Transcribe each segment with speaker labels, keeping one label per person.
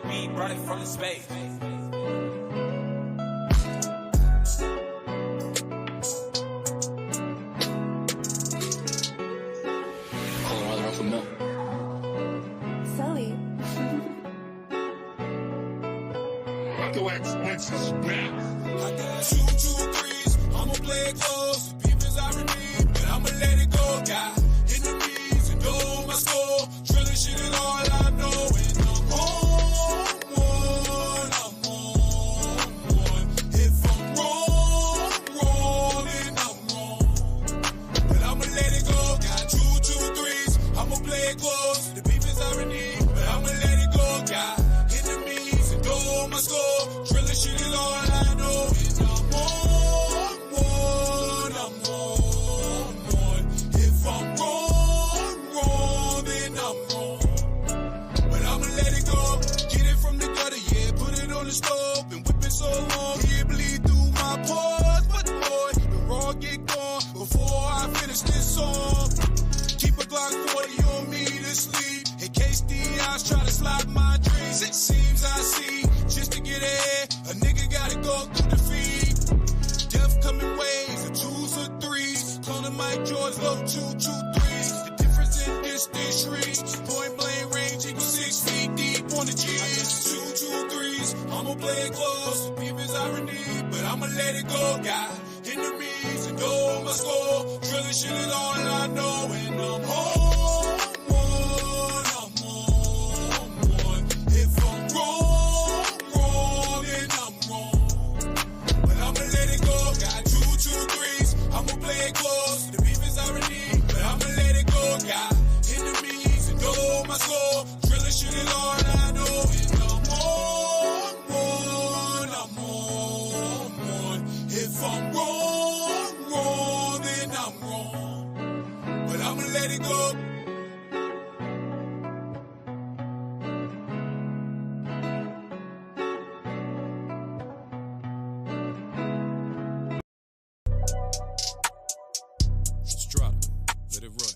Speaker 1: We brought it from the space.
Speaker 2: Colorado off a milk.
Speaker 3: Sully.
Speaker 4: X is back.
Speaker 5: I got 2, 2, 3s. I'ma play it close. The beef is irony, but I'ma let it go. Got enemies and know my score. Drilling shit is all I know. And I'm on one. I'm on one. If I'm wrong, then I'm wrong. But I'ma let it go. Got 2, 2, 3s. I'ma play it close. The beef is irony, but I'ma let it go. Got enemies and know my score. Drilling shit is all I know. And I'm on one. I'm on one. If I'm wrong, then I'm wrong. But I'ma let it go. Get it from the gutter, yeah. Put it on the stove. Been whipping so long, yeah, bleed through my pores. But boy, the raw get gone before I finish this song. Keep a Glock 40 on me to sleep. In case the eyes try to slide my dreams. It seems I see, just to get ahead, a nigga gotta go through defeat. Death coming waves of 2s or 3s. Cloning Mike George, low 2, 2, 3s. The difference in distance shrinks. Point blank range equals 6 feet deep on the G's. 2, 2, 3s. I'ma play it close. The beef is irony, but I'ma let it go. Got enemies and know my score. Drilling shit is all I know. And I'm on one. I'm on one. If I'm wrong, then I'm wrong. But I'ma let it go. Got 2, 2, 3s. I'ma play it close. The beef is irony, but I'ma let it go. Got enemies and know my score. Drilling shit is all I know. And I'm on one. I'm on one. If I'm wrong, then I'm wrong. But I'ma let it go. STRADDA, let it run.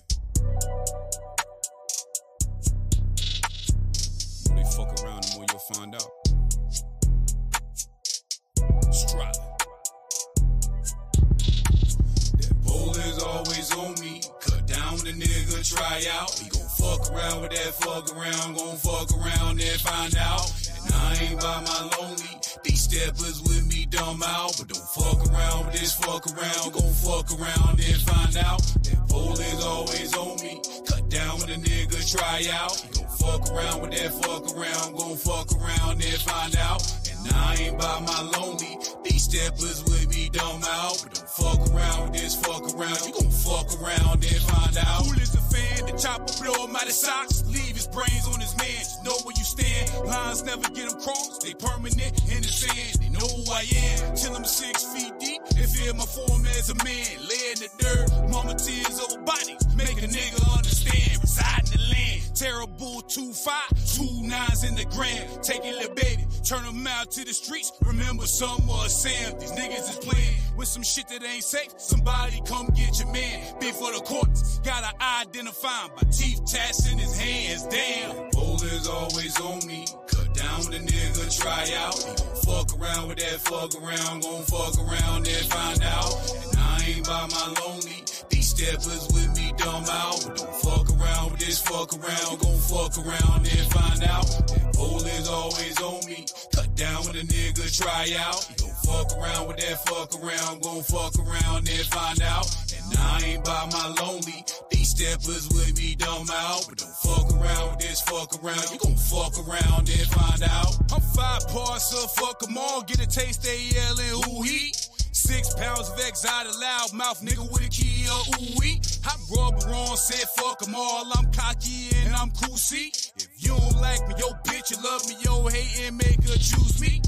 Speaker 5: The more they fuck around, the more you'll find out. STRADDA. That pole is always on me. Cut down when a nigga try out. He gon' fuck around with that fuck around. Gon' fuck around and find out. And I ain't by my lonely. These steppers with me dumb out. But don't fuck around with this fuck around. You gon' fuck around and find out. That pole is always on me. Cut down when a nigga try out. He gon' fuck around with that fuck around. Gon' fuck around and find out. And I ain't by my lonely. These steppers with me dumb out. But don't fuck around with this fuck around. You gon' fuck around and find out. Who is a fan? The chopper blow him out of socks. Leave his brains on his man. Just know where you stand. Lines never get them crossed. They permanent in the sand. They know who I am. Till I'm 6 feet deep. They feel my form as a man. Lay in the dirt. Mama tears over bodies. Make a nigga understand. Reside in the land. Terrible 2-5. 2 9s in the gram. Take it, little baby. Turn them out to the streets. Remember some was Sam. These niggas is playing with some shit that ain't safe. Somebody come get your man. Before the courts. Gotta identify him by teeth tats in his hands. Damn. Pole is always on me. Cut down when a nigga try out. He gon' fuck around with that fuck around. Gon' fuck around and find out. And I ain't by my lonely. These steppers with me dumb out. But don't fuck around with this fuck around. Gon' fuck around and find out. That pole is always on me. Cut down when a nigga try out. He gon' fuck around with that fuck around. Gon' fuck around and find out. And I ain't by my lonely. These steppers with me dumb out. But don't fuck around with this fuck around. You gon' fuck around and find out. I'm 5 parts of fuck 'em all. Get a taste, they yellin' who he. 6 pounds of exotic loud mouth nigga with a key of ooh-wee. Hot rubber on, said fuck 'em all. I'm cocky and I'm cool, see. If you don't like me, yo bitch, you love me, yo hate and make her choose me.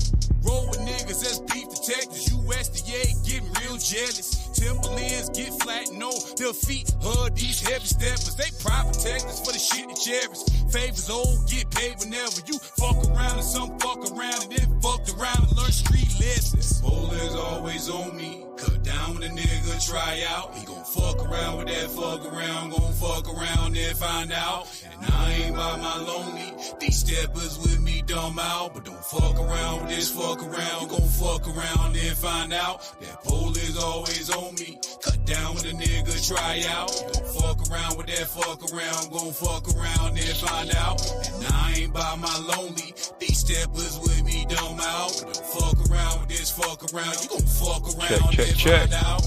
Speaker 5: Roll with niggas that's beef detectives. USDA getting real jealous. Timberlands get flat, no defeat. These heavy steppers, they pride protectors for the shit that cherish. Favors old, get paid whenever you fuck around and some fuck around and then fucked around and learn street lessons. Pole is always on me. Cut down when a nigga try out. He gon' fuck around with that fuck around. Gon' fuck around and find out. And I ain't by my lonely. These steppers with me dumb out. But don't fuck around with this fuck around. You gon' fuck around and find out that pole is always on me. Cut down with a nigga try out. Don't fuck around with that fuck around. Gon' fuck around and find out. And I ain't by my lonely. These steppers with me dumb out. But don't fuck around with this fuck around. You gon' fuck around and find out.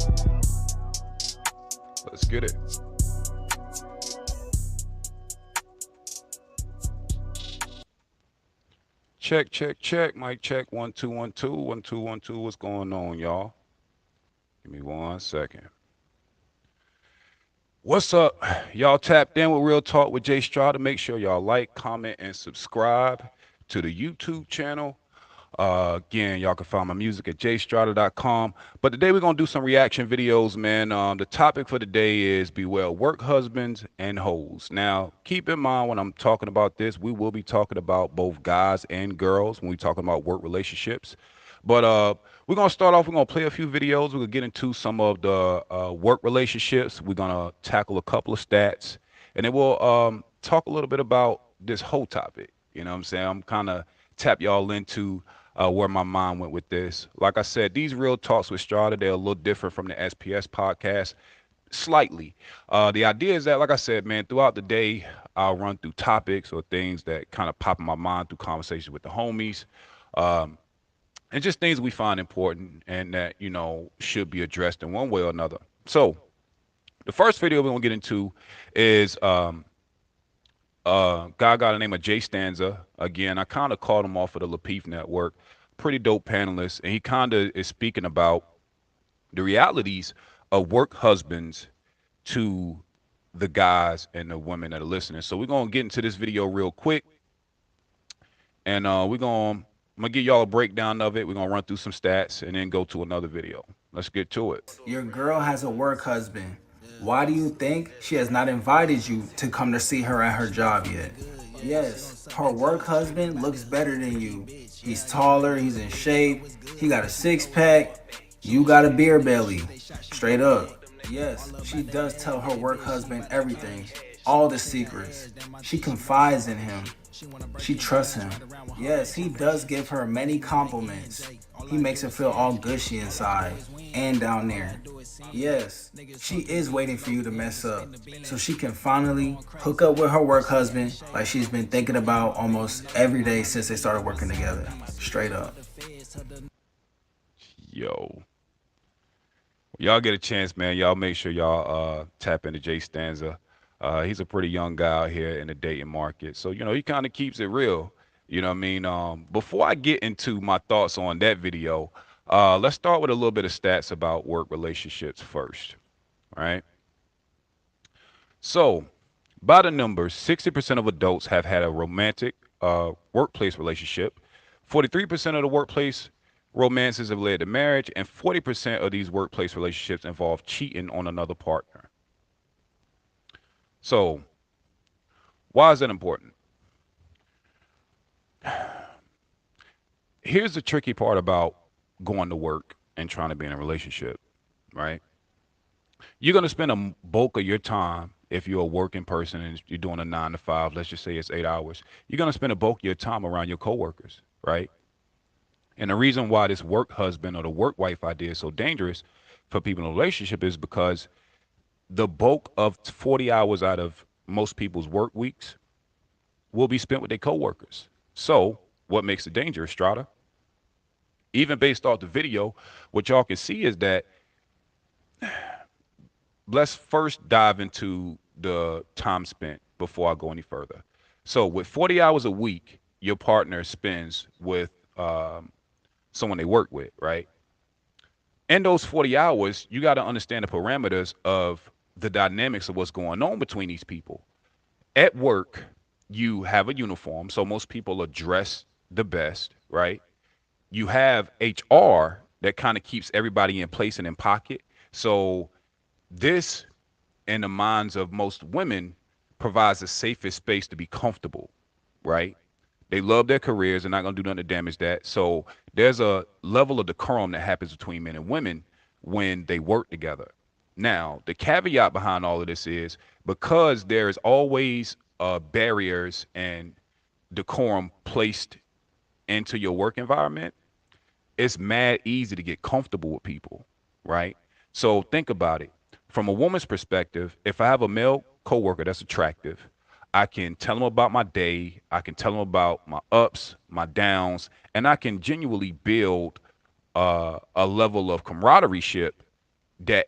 Speaker 1: Let's get it. Check, check, check. Mic check. 1 2 1 2 1 2 1 2. What's going on, y'all? Give me 1 second. What's up? Y'all tapped in with Real Talk with Jay STRADDA. Make sure y'all like, comment, and subscribe to the YouTube channel. Again, y'all can find my music at jstradda.com. But today we're going to do some reaction videos, man. The topic for today is beware work husbands and hoes. Now, keep in mind when I'm talking about this, we will be talking about both guys and girls when we're talking about work relationships. But we're going to start off, we're going to play a few videos. We're going to get into some of the work relationships. We're going to tackle a couple of stats. And then we'll talk a little bit about this whole topic. You know what I'm saying? I'm kind of tap y'all into where my mind went with this. Like I said, these Real Talks with STRADDA, they're a little different from the SPS podcast, slightly. The idea is that, like I said, man, throughout the day, I'll run through topics or things that kind of pop in my mind through conversations with the homies. And just things we find important and that, you know, should be addressed in one way or another. So the first video we're going to get into is guy got the name of Jay STRADDA. Again, I kind of called him off of the Lapeef Network. Pretty dope panelist. And he kind of is speaking about the realities of work husbands to the guys and the women that are listening. So we're going to get into this video real quick. And I'm going to give y'all a breakdown of it. We're going to run through some stats and then go to another video. Let's get to it.
Speaker 4: Your girl has a work husband. Why do you think she has not invited you to come to see her at her job yet? Yes, her work husband looks better than you. He's taller, he's in shape, he got a six-pack, you got a beer belly. Straight up. Yes, she does tell her work husband everything, all the secrets. She confides in him. She trusts him. Yes, he does give her many compliments. He makes her feel all gushy inside and down there. Yes, she is waiting for you to mess up so she can finally hook up with her work husband like she's been thinking about almost every day since they started working together. Straight up.
Speaker 1: Yo. Y'all get a chance, man. Y'all make sure y'all tap into Jay STRADDA. He's a pretty young guy out here in the dating market. So, you know, he kind of keeps it real. You know what I mean? Before I get into my thoughts on that video, let's start with a little bit of stats about work relationships first. All right. So, by the numbers, 60% of adults have had a romantic workplace relationship. 43% of the workplace romances have led to marriage, and 40% of these workplace relationships involve cheating on another partner. So, why is that important? Here's the tricky part about going to work and trying to be in a relationship, right? You're going to spend a bulk of your time, if you're a working person and you're doing a 9 to 5, let's just say it's 8 hours, you're going to spend a bulk of your time around your coworkers, right? And the reason why this work husband or the work wife idea is so dangerous for people in a relationship is because the bulk of 40 hours out of most people's work weeks will be spent with their coworkers. So what makes it dangerous, STRADDA? Even based off the video, what y'all can see is that, let's first dive into the time spent before I go any further. So with 40 hours a week, your partner spends with someone they work with, right? In those 40 hours, you got to understand the parameters of the dynamics of what's going on between these people. At work, you have a uniform, so most people are dressed the best, right? You have HR that kind of keeps everybody in place and in pocket. So this, in the minds of most women, provides the safest space to be comfortable, right? They love their careers. They're not going to do nothing to damage that. So there's a level of decorum that happens between men and women when they work together. Now, the caveat behind all of this is because there is always barriers and decorum placed into your work environment, it's mad easy to get comfortable with people, right? So think about it. From a woman's perspective, if I have a male coworker that's attractive, I can tell them about my day, I can tell them about my ups, my downs, and I can genuinely build a level of camaraderie ship that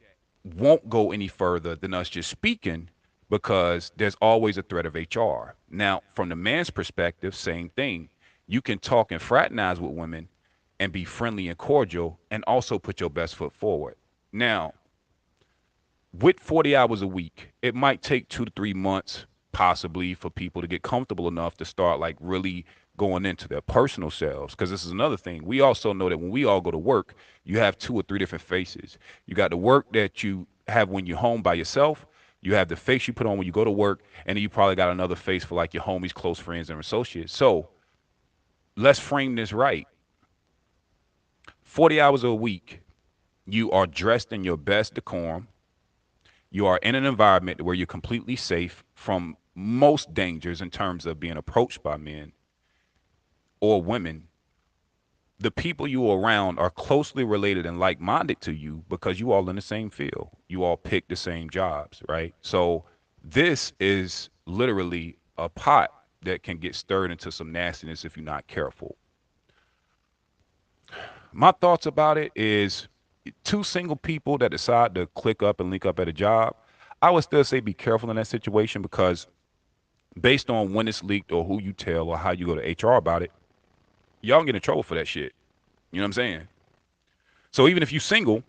Speaker 1: won't go any further than us just speaking because there's always a threat of HR. Now, from the man's perspective, same thing. You can talk and fraternize with women and be friendly and cordial and also put your best foot forward. Now, with 40 hours a week, it might take 2 to 3 months possibly for people to get comfortable enough to start like really going into their personal selves. Because this is another thing. We also know that when we all go to work, you have 2 or 3 different faces. You got the work that you have when you're home by yourself. You have the face you put on when you go to work, and then you probably got another face for like your homies, close friends, and associates. So let's frame this right. 40 hours a week, you are dressed in your best decorum. You are in an environment where you're completely safe from most dangers in terms of being approached by men or women. The people you are around are closely related and like-minded to you because you all in the same field. You all pick the same jobs, right? So this is literally a pot that can get stirred into some nastiness if you're not careful. My thoughts about it is two single people that decide to click up and link up at a job. I would still say be careful in that situation because based on when it's leaked or who you tell or how you go to HR about it, y'all can get in trouble for that shit. You know what I'm saying? So even if you single,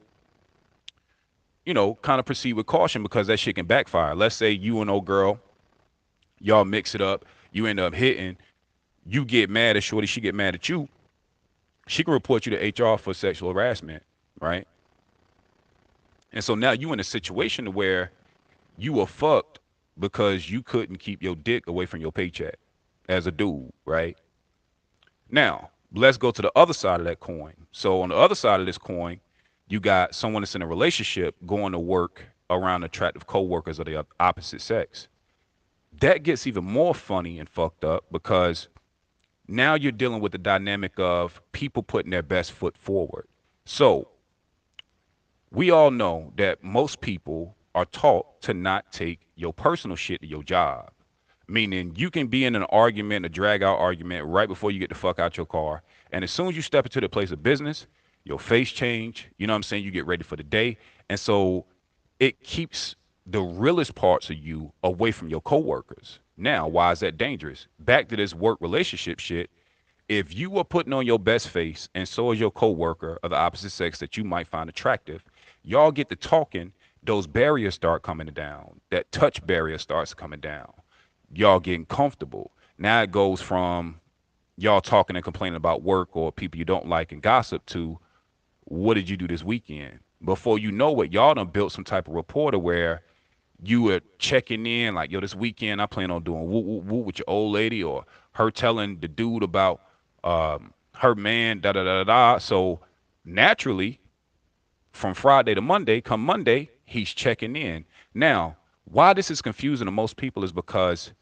Speaker 1: kind of proceed with caution because that shit can backfire. Let's say you and old girl, y'all mix it up, you end up hitting, you get mad at Shorty, she get mad at you, she can report you to HR for sexual harassment, right? And so now you in a situation where you were fucked because you couldn't keep your dick away from your paycheck as a dude, right? Now, let's go to the other side of that coin. So on the other side of this coin, you got someone that's in a relationship going to work around attractive coworkers of the opposite sex. That gets even more funny and fucked up because now you're dealing with the dynamic of people putting their best foot forward. So we all know that most people are taught to not take your personal shit to your job. Meaning you can be in an argument, a drag out argument right before you get the fuck out your car. And as soon as you step into the place of business, your face change, you know what I'm saying? You get ready for the day. And so it keeps the realest parts of you away from your coworkers. Now, why is that dangerous? Back to this work relationship shit. If you are putting on your best face and so is your coworker of the opposite sex that you might find attractive, y'all get to talking, those barriers start coming down. That touch barrier starts coming down. Y'all getting comfortable. Now it goes from y'all talking and complaining about work or people you don't like and gossip to what did you do this weekend? Before you know it, y'all done built some type of rapport to where you were checking in like, yo, this weekend I plan on doing woo woo woo with your old lady, or her telling the dude about her man, da da da da. So naturally, from Friday to Monday, come Monday, he's checking in. Now, why this is confusing to most people is because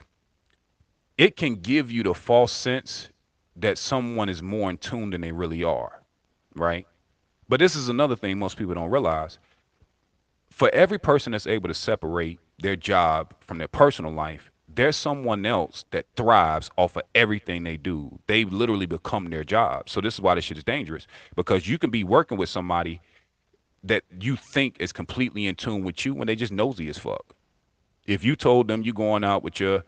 Speaker 1: it can give you the false sense that someone is more in tune than they really are, right? But this is another thing most people don't realize. For every person that's able to separate their job from their personal life, there's someone else that thrives off of everything they do. They literally become their job. So this is why this shit is dangerous, because you can be working with somebody that you think is completely in tune with you when they just nosy as fuck. If you told them you going out with your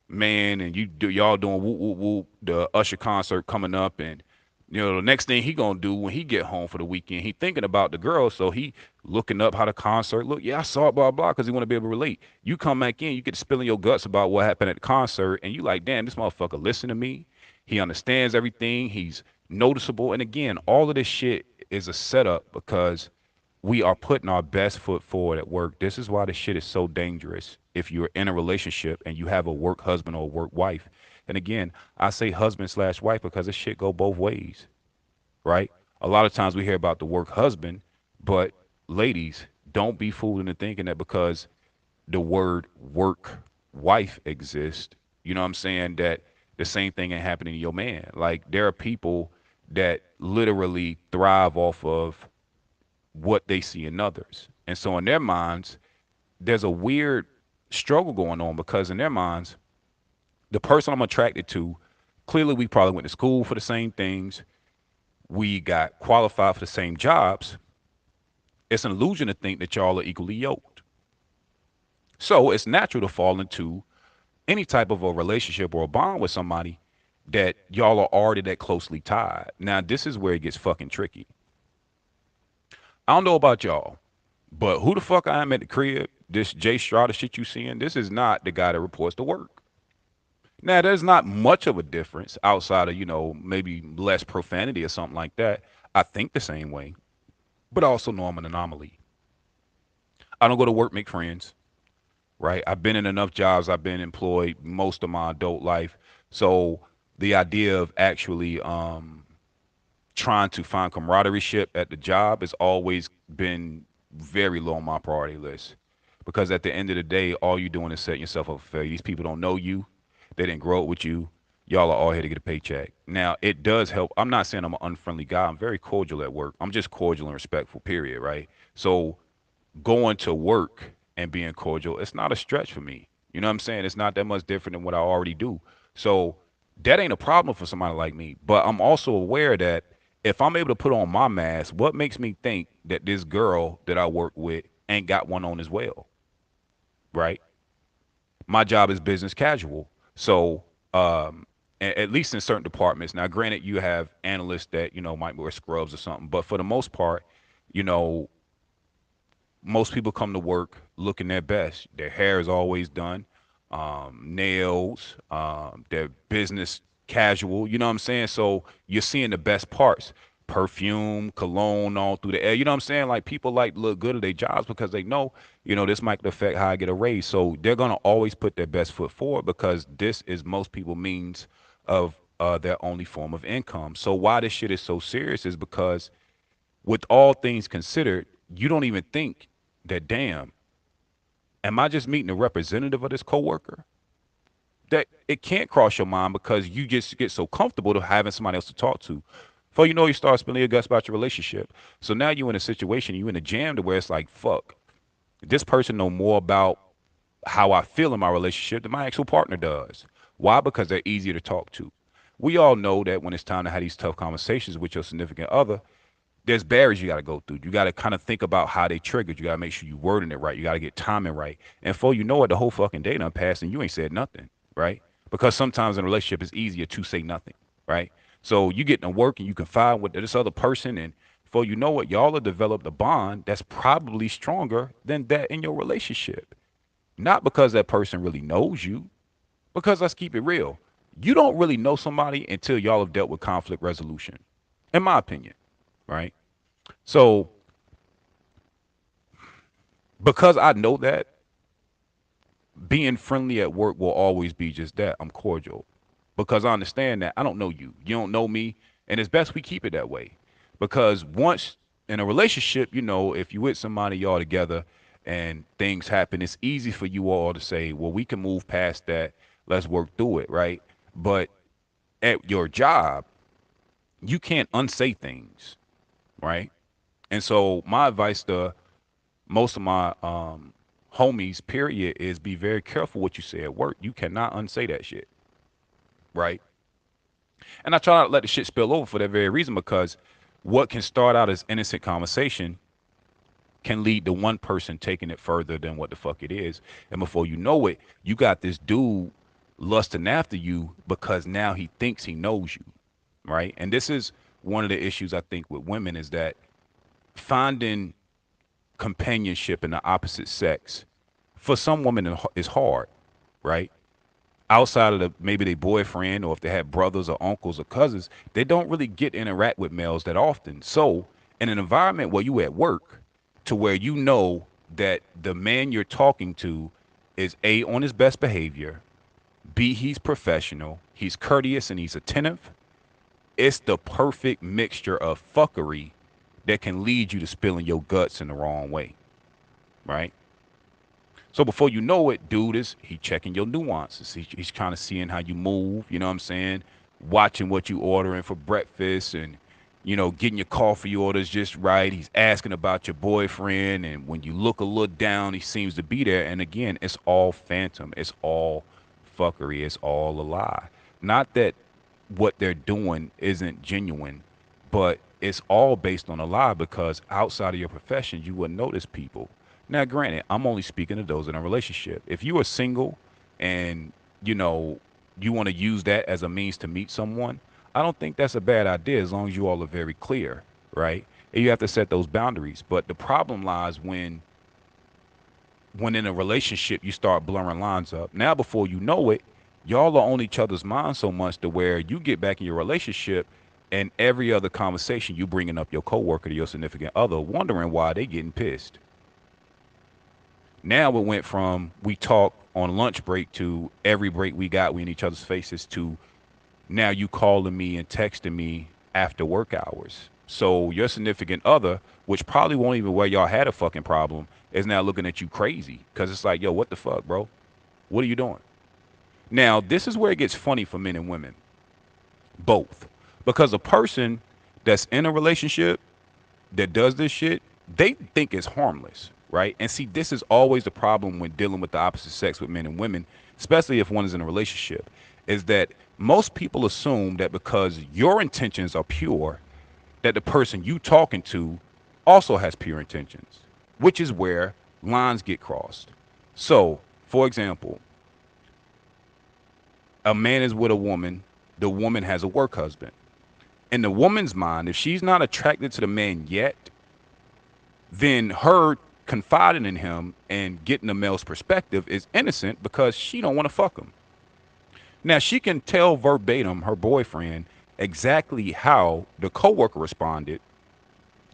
Speaker 1: man and y'all doing whoop whoop whoop, the Usher concert coming up, and the next thing he gonna do when he get home for the weekend, he thinking about the girl, so he looking up how the concert look. Yeah, I saw it, blah blah, because he want to be able to relate. You come back in, you get spilling your guts about what happened at the concert, and you like, damn, this motherfucker listen to me. He understands everything. He's noticeable, and again, all of this shit is a setup because we are putting our best foot forward at work. This is why this shit is so dangerous if you're in a relationship and you have a work husband or a work wife. And again, I say husband slash wife because this shit go both ways, right? A lot of times we hear about the work husband, but ladies, don't be fooled into thinking that because the word work wife exists, you know what I'm saying, that the same thing ain't happening to your man. Like there are people that literally thrive off of what they see in others. And so in their minds, there's a weird struggle going on because in their minds, the person I'm attracted to, clearly we probably went to school for the same things. We got qualified for the same jobs. It's an illusion to think that y'all are equally yoked. So it's natural to fall into any type of a relationship or a bond with somebody that y'all are already that closely tied. Now, this is where it gets fucking tricky. I don't know about y'all, but who the fuck I am at the crib, this Jay Strada shit you seeing, this is not the guy that reports to work. Now, there's not much of a difference outside of, maybe less profanity or something like that. I think the same way, but I also know I'm an anomaly. I don't go to work, make friends, right? I've been in enough jobs, I've been employed most of my adult life. So the idea of actually trying to find camaraderie ship at the job has always been very low on my priority list. Because at the end of the day, all you're doing is setting yourself up for failure. These people don't know you. They didn't grow up with you. Y'all are all here to get a paycheck. Now, it does help. I'm not saying I'm an unfriendly guy. I'm very cordial at work. I'm just cordial and respectful, period, right? So going to work and being cordial, it's not a stretch for me. You know what I'm saying? It's not that much different than what I already do. So that ain't a problem for somebody like me. But I'm also aware that if I'm able to put on my mask, what makes me think that this girl that I work with ain't got one on as well, right? My job is business casual. So, at least in certain departments. Now, granted, you have analysts that, might wear scrubs or something, but for the most part, you know, most people come to work looking their best. Their hair is always done, nails, their business casual. You know what I'm saying? So you're seeing the best parts. Perfume, cologne, all through the air. You know what I'm saying? Like people like to look good at their jobs because they know, this might affect how I get a raise. So they're gonna always put their best foot forward because this is most people means of their only form of income. So why this shit is so serious is because with all things considered, you don't even think that damn, am I just meeting a representative of this coworker? That it can't cross your mind because you just get so comfortable to having somebody else to talk to. Before you know, you start spilling your guts about your relationship. So now you're in a situation, you're in a jam to where it's like, fuck, this person know more about how I feel in my relationship than my actual partner does. Why? Because they're easier to talk to. We all know that when it's time to have these tough conversations with your significant other, there's barriers you got to go through. You got to kind of think about how they triggered. You got to make sure you wording it right. You got to get timing right. And before you know it, the whole fucking day done passed and you ain't said nothing, right? Because sometimes in a relationship it's easier to say nothing, right? So you get to work and you confide with this other person, and before you know it, y'all have developed a bond that's probably stronger than that in your relationship. Not because that person really knows you, because let's keep it real. You don't really know somebody until y'all have dealt with conflict resolution, in my opinion, right? So because I know that, being friendly at work will always be just that. I'm cordial because I understand that I don't know you. You don't know me. And it's best we keep it that way because once in a relationship, if you with somebody, y'all together and things happen, it's easy for you all to say, well, we can move past that. Let's work through it. Right. But at your job, you can't unsay things. Right. And so my advice to most of my homies, period, is be very careful what you say at work. You cannot unsay that shit, right? And I try not to let the shit spill over for that very reason because what can start out as innocent conversation can lead to one person taking it further than what the fuck it is. And before you know it, you got this dude lusting after you because now he thinks he knows you, right? And this is one of the issues I think with women is that finding companionship in the opposite sex for some women is hard, right? Outside of maybe their boyfriend or if they have brothers or uncles or cousins, they don't really get to interact with males that often. So in an environment where you at work to where you know that the man you're talking to is A, on his best behavior, B, he's professional, he's courteous and he's attentive, it's the perfect mixture of fuckery that can lead you to spilling your guts in the wrong way, right? So before you know it, dude is he checking your nuances. He's kind of seeing how you move. You know what I'm saying? Watching what you ordering for breakfast and getting your coffee orders just right. He's asking about your boyfriend, and when you look a little down, he seems to be there. And again, it's all phantom. It's all fuckery. It's all a lie. Not that what they're doing isn't genuine, but it's all based on a lie because outside of your profession, you wouldn't notice people. Now, granted, I'm only speaking to those in a relationship. If you are single and you know you want to use that as a means to meet someone, I don't think that's a bad idea as long as you all are very clear, right? And you have to set those boundaries. But the problem lies when in a relationship you start blurring lines up. Now before you know it, y'all are on each other's minds so much to where you get back in your relationship and every other conversation you bringing up your coworker to your significant other, wondering why they getting pissed. Now it went from we talk on lunch break to every break we got we in each other's faces to now you calling me and texting me after work hours. So your significant other, which probably won't even where y'all had a fucking problem, is now looking at you crazy because it's like, yo, what the fuck, bro? What are you doing? Now, this is where it gets funny for men and women, both. Because a person that's in a relationship that does this shit, they think it's harmless, right? And see, this is always the problem when dealing with the opposite sex with men and women, especially if one is in a relationship, is that most people assume that because your intentions are pure, that the person you talking to also has pure intentions, which is where lines get crossed. So, for example, a man is with a woman, the woman has a work husband. In the woman's mind, if she's not attracted to the man yet, then her confiding in him and getting the male's perspective is innocent because she don't want to fuck him. Now she can tell verbatim her boyfriend exactly how the coworker responded.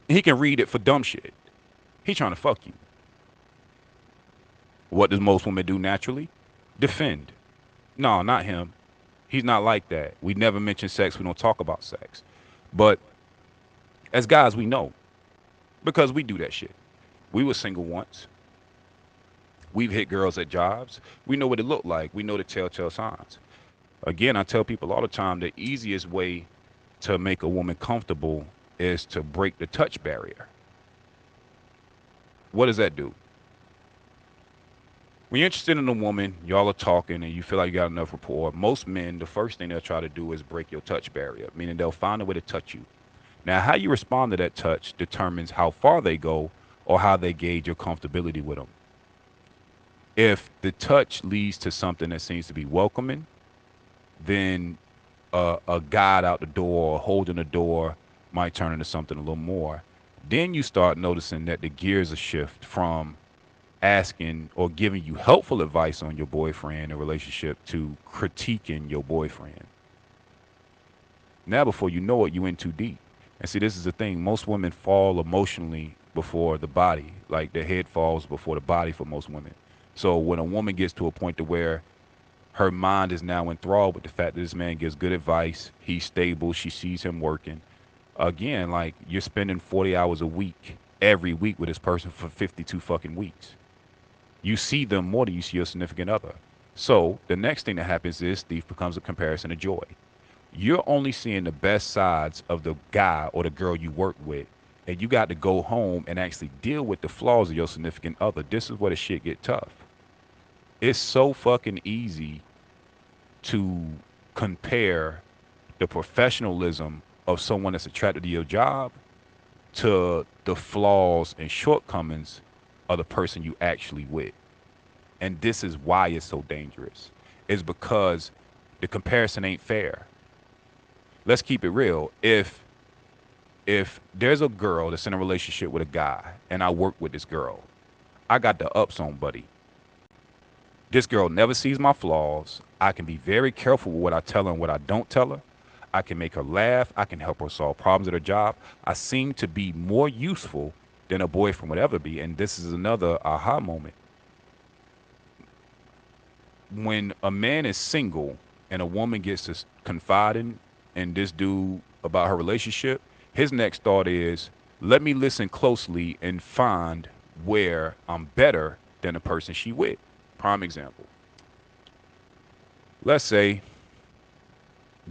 Speaker 1: He can read it for dumb shit. He trying to fuck you. What does most women do naturally? Defend. No, not him. He's not like that. We never mention sex. We don't talk about sex. But as guys, we know because we do that shit. We were single once. We've hit girls at jobs. We know what it looked like. We know the telltale signs. Again, I tell people all the time the easiest way to make a woman comfortable is to break the touch barrier. What does that do? When you're interested in a woman, y'all are talking and you feel like you got enough rapport, most men, the first thing they'll try to do is break your touch barrier, meaning they'll find a way to touch you. Now, how you respond to that touch determines how far they go or how they gauge your comfortability with them. If the touch leads to something that seems to be welcoming, then a guide out the door or holding the door might turn into something a little more. Then you start noticing that the gears are shift from asking or giving you helpful advice on your boyfriend or relationship to critiquing your boyfriend. Now, before you know it, you in too deep. And see, this is the thing. Most women fall emotionally before the body. Like the head falls before the body for most women. So when a woman gets to a point to where her mind is now enthralled with the fact that this man gives good advice, he's stable, she sees him working. Again, like you're spending 40 hours a week, every week with this person for 52 fucking weeks. You see them more than you see your significant other. So the next thing that happens is thief becomes a comparison of joy. You're only seeing the best sides of the guy or the girl you work with, and you got to go home and actually deal with the flaws of your significant other. This is where the shit get tough. It's so fucking easy to compare the professionalism of someone that's attracted to your job to the flaws and shortcomings of the person you actually with. And this is why it's so dangerous. It's because the comparison ain't fair. Let's keep it real. If there's a girl that's in a relationship with a guy and I work with this girl, I got the ups on, buddy. This girl never sees my flaws. I can be very careful with what I tell her and what I don't tell her. I can make her laugh. I can help her solve problems at her job. I seem to be more useful than a boyfriend would ever be. And this is another aha moment. When a man is single and a woman gets to confiding in this dude about her relationship, his next thought is, let me listen closely and find where I'm better than the person she with. Prime example. Let's say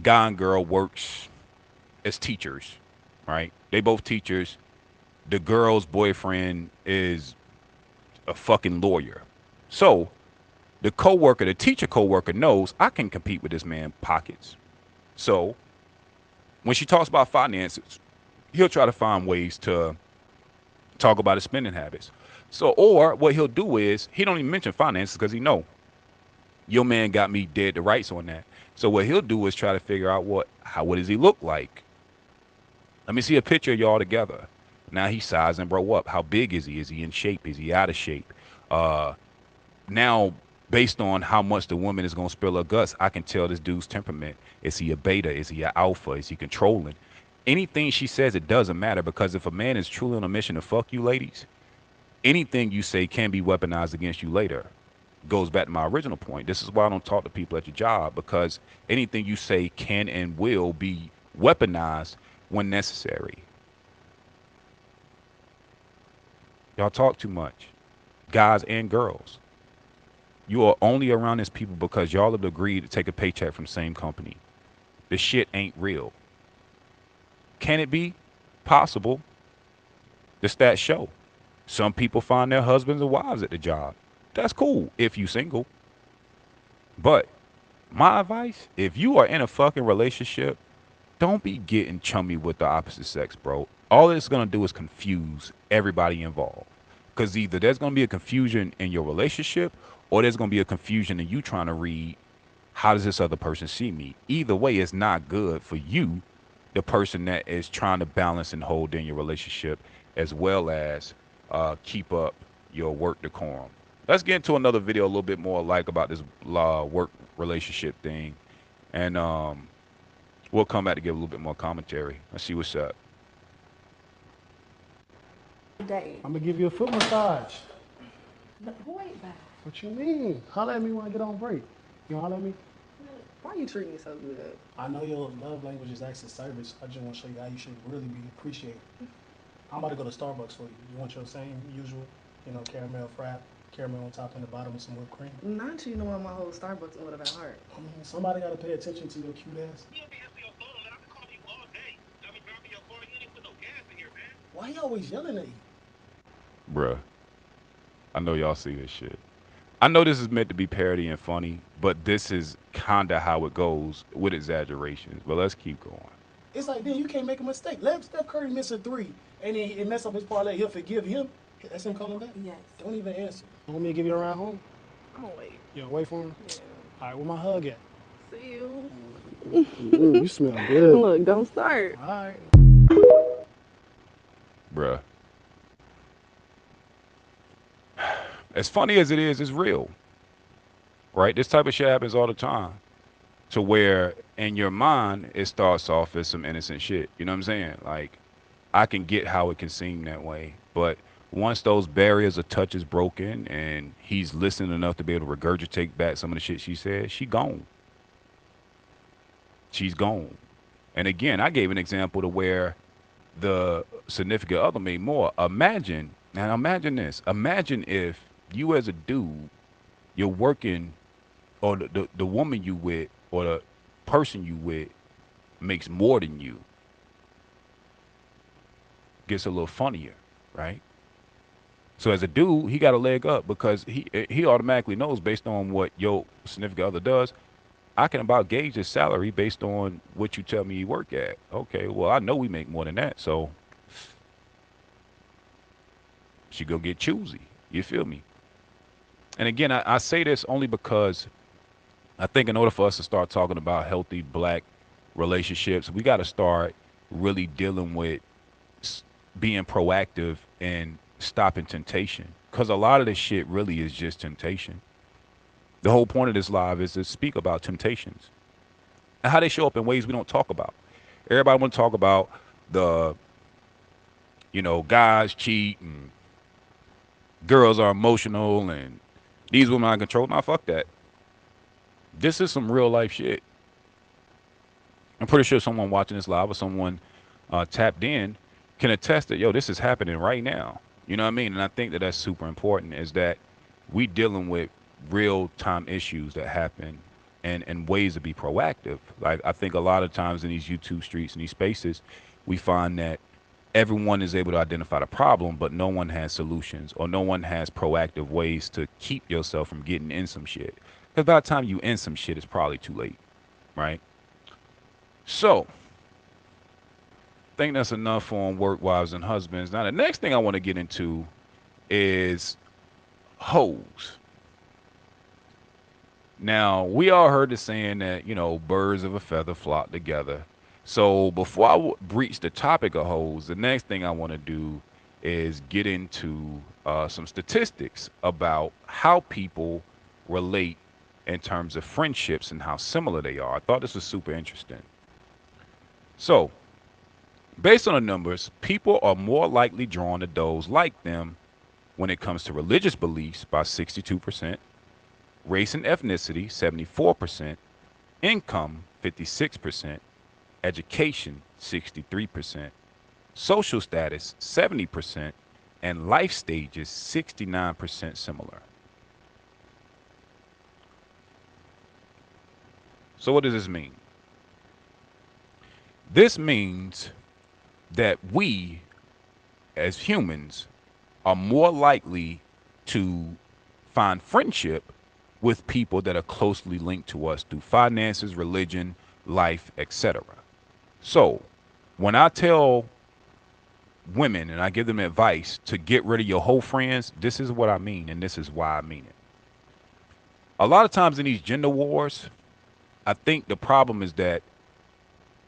Speaker 1: guy and girl works as teachers, right? They both teachers. The girl's boyfriend is a fucking lawyer. So the coworker, the teacher coworker knows I can compete with this man pockets. So when she talks about finances, he'll try to find ways to talk about his spending habits. So, or what he'll do is he don't even mention finances because he know your man got me dead to rights on that. So what he'll do is try to figure out what does he look like? Let me see a picture of y'all together. Now he's sizing bro up. How big is he? Is he in shape? Is he out of shape? Now based on how much the woman is gonna spill her guts, I can tell this dude's temperament. Is he a beta? Is he an alpha? Is he controlling? Anything she says, it doesn't matter because if a man is truly on a mission to fuck you, ladies, anything you say can be weaponized against you later. Goes back to my original point. This is why I don't talk to people at your job because anything you say can and will be weaponized when necessary. Y'all talk too much, guys and girls. You are only around these people because y'all have agreed to take a paycheck from the same company. This shit ain't real. Can it be? Possible. The stats show. Some people find their husbands and wives at the job. That's cool if you single. But my advice, if you are in a fucking relationship, don't be getting chummy with the opposite sex, bro. All it's going to do is confuse everybody involved. Because either there's going to be a confusion in your relationship or there's going to be a confusion in you trying to read, how does this other person see me? Either way, it's not good for you, the person that is trying to balance and hold in your relationship, as well as keep up your work decorum. Let's get into another video a little bit more like about this work relationship thing. And we'll come back to give a little bit more commentary. Let's see what's up.
Speaker 3: Day.
Speaker 6: I'm gonna give you a foot massage.
Speaker 3: Who ate that?
Speaker 6: What you mean? Holler at me when I get on break. You holler at me?
Speaker 3: Why you treat me so good?
Speaker 6: I know your love language is acts of service. I just want to show you how you should really be appreciated. I'm about to go to Starbucks for you. You want your same usual, caramel frap, caramel on top and the bottom with some whipped cream?
Speaker 3: Not you knowing my whole Starbucks order by heart.
Speaker 6: I mean, somebody gotta pay attention to your cute ass.
Speaker 7: You don't be answering your phone, man. I've been calling you all day. I mean, dropping your car, you didn't put no gas in here, man.
Speaker 6: Why you always yelling at you?
Speaker 1: Bruh, I know y'all see this shit. I know this is meant to be parody and funny, but this is kinda how it goes with exaggerations. But let's keep going.
Speaker 6: It's like, then you can't make a mistake. Let Steph Curry miss a three, and then it mess up his parlay. He'll forgive him. That's him calling back?
Speaker 3: Yes.
Speaker 6: Don't even answer. You want me to give you a ride home?
Speaker 3: I'm gonna wait.
Speaker 6: You gonna wait for him?
Speaker 3: Yeah.
Speaker 6: All right, where my hug at?
Speaker 3: See you.
Speaker 6: Ooh, you smell good.
Speaker 3: Look, don't start.
Speaker 6: All right.
Speaker 1: Bruh. As funny as it is, it's real. Right? This type of shit happens all the time. To where in your mind it starts off as some innocent shit. You know what I'm saying? Like, I can get how it can seem that way. But once those barriers of touch is broken and he's listening enough to be able to regurgitate back some of the shit she said, she gone. She's gone. And again, I gave an example to where the significant other made more. Imagine this. Imagine if you as a dude, you're working, or the woman you with, or the person you with makes more than you. Gets a little funnier, right? So as a dude, he got a leg up because he automatically knows based on what your significant other does, I can about gauge his salary based on what you tell me you work at. Okay, well, I know we make more than that, so she go get choosy. You feel me? And again, I say this only because I think in order for us to start talking about healthy black relationships, we got to start really dealing with being proactive and stopping temptation. Because a lot of this shit really is just temptation. The whole point of this live is to speak about temptations and how they show up in ways we don't talk about. Everybody want to talk about the, guys cheat and girls are emotional and these women are in control. Nah, fuck that. This is some real life shit. I'm pretty sure someone watching this live or someone tapped in can attest that, this is happening right now. You know what I mean? And I think that that's super important, is that we dealing with real time issues that happen and ways to be proactive. Like I think a lot of times in these YouTube streets and these spaces, we find that everyone is able to identify the problem, but no one has solutions or no one has proactive ways to keep yourself from getting in some shit. Because by the time you in some shit, it's probably too late, right? So, I think that's enough on work wives and husbands. Now, the next thing I want to get into is hoes. Now, we all heard the saying that, birds of a feather flock together. So, before I breach the topic of hoes, the next thing I want to do is get into some statistics about how people relate in terms of friendships and how similar they are. I thought this was super interesting. So, based on the numbers, people are more likely drawn to those like them when it comes to religious beliefs by 62%, race and ethnicity 74%, income 56%, education 63%, social status 70%, and life stages 69% similar. So what does this mean? This means that we as humans are more likely to find friendship with people that are closely linked to us through finances, religion, life, etc. So, when I tell women and I give them advice to get rid of your whole friends, this is what I mean, and this is why I mean it. A lot of times in these gender wars, I think the problem is that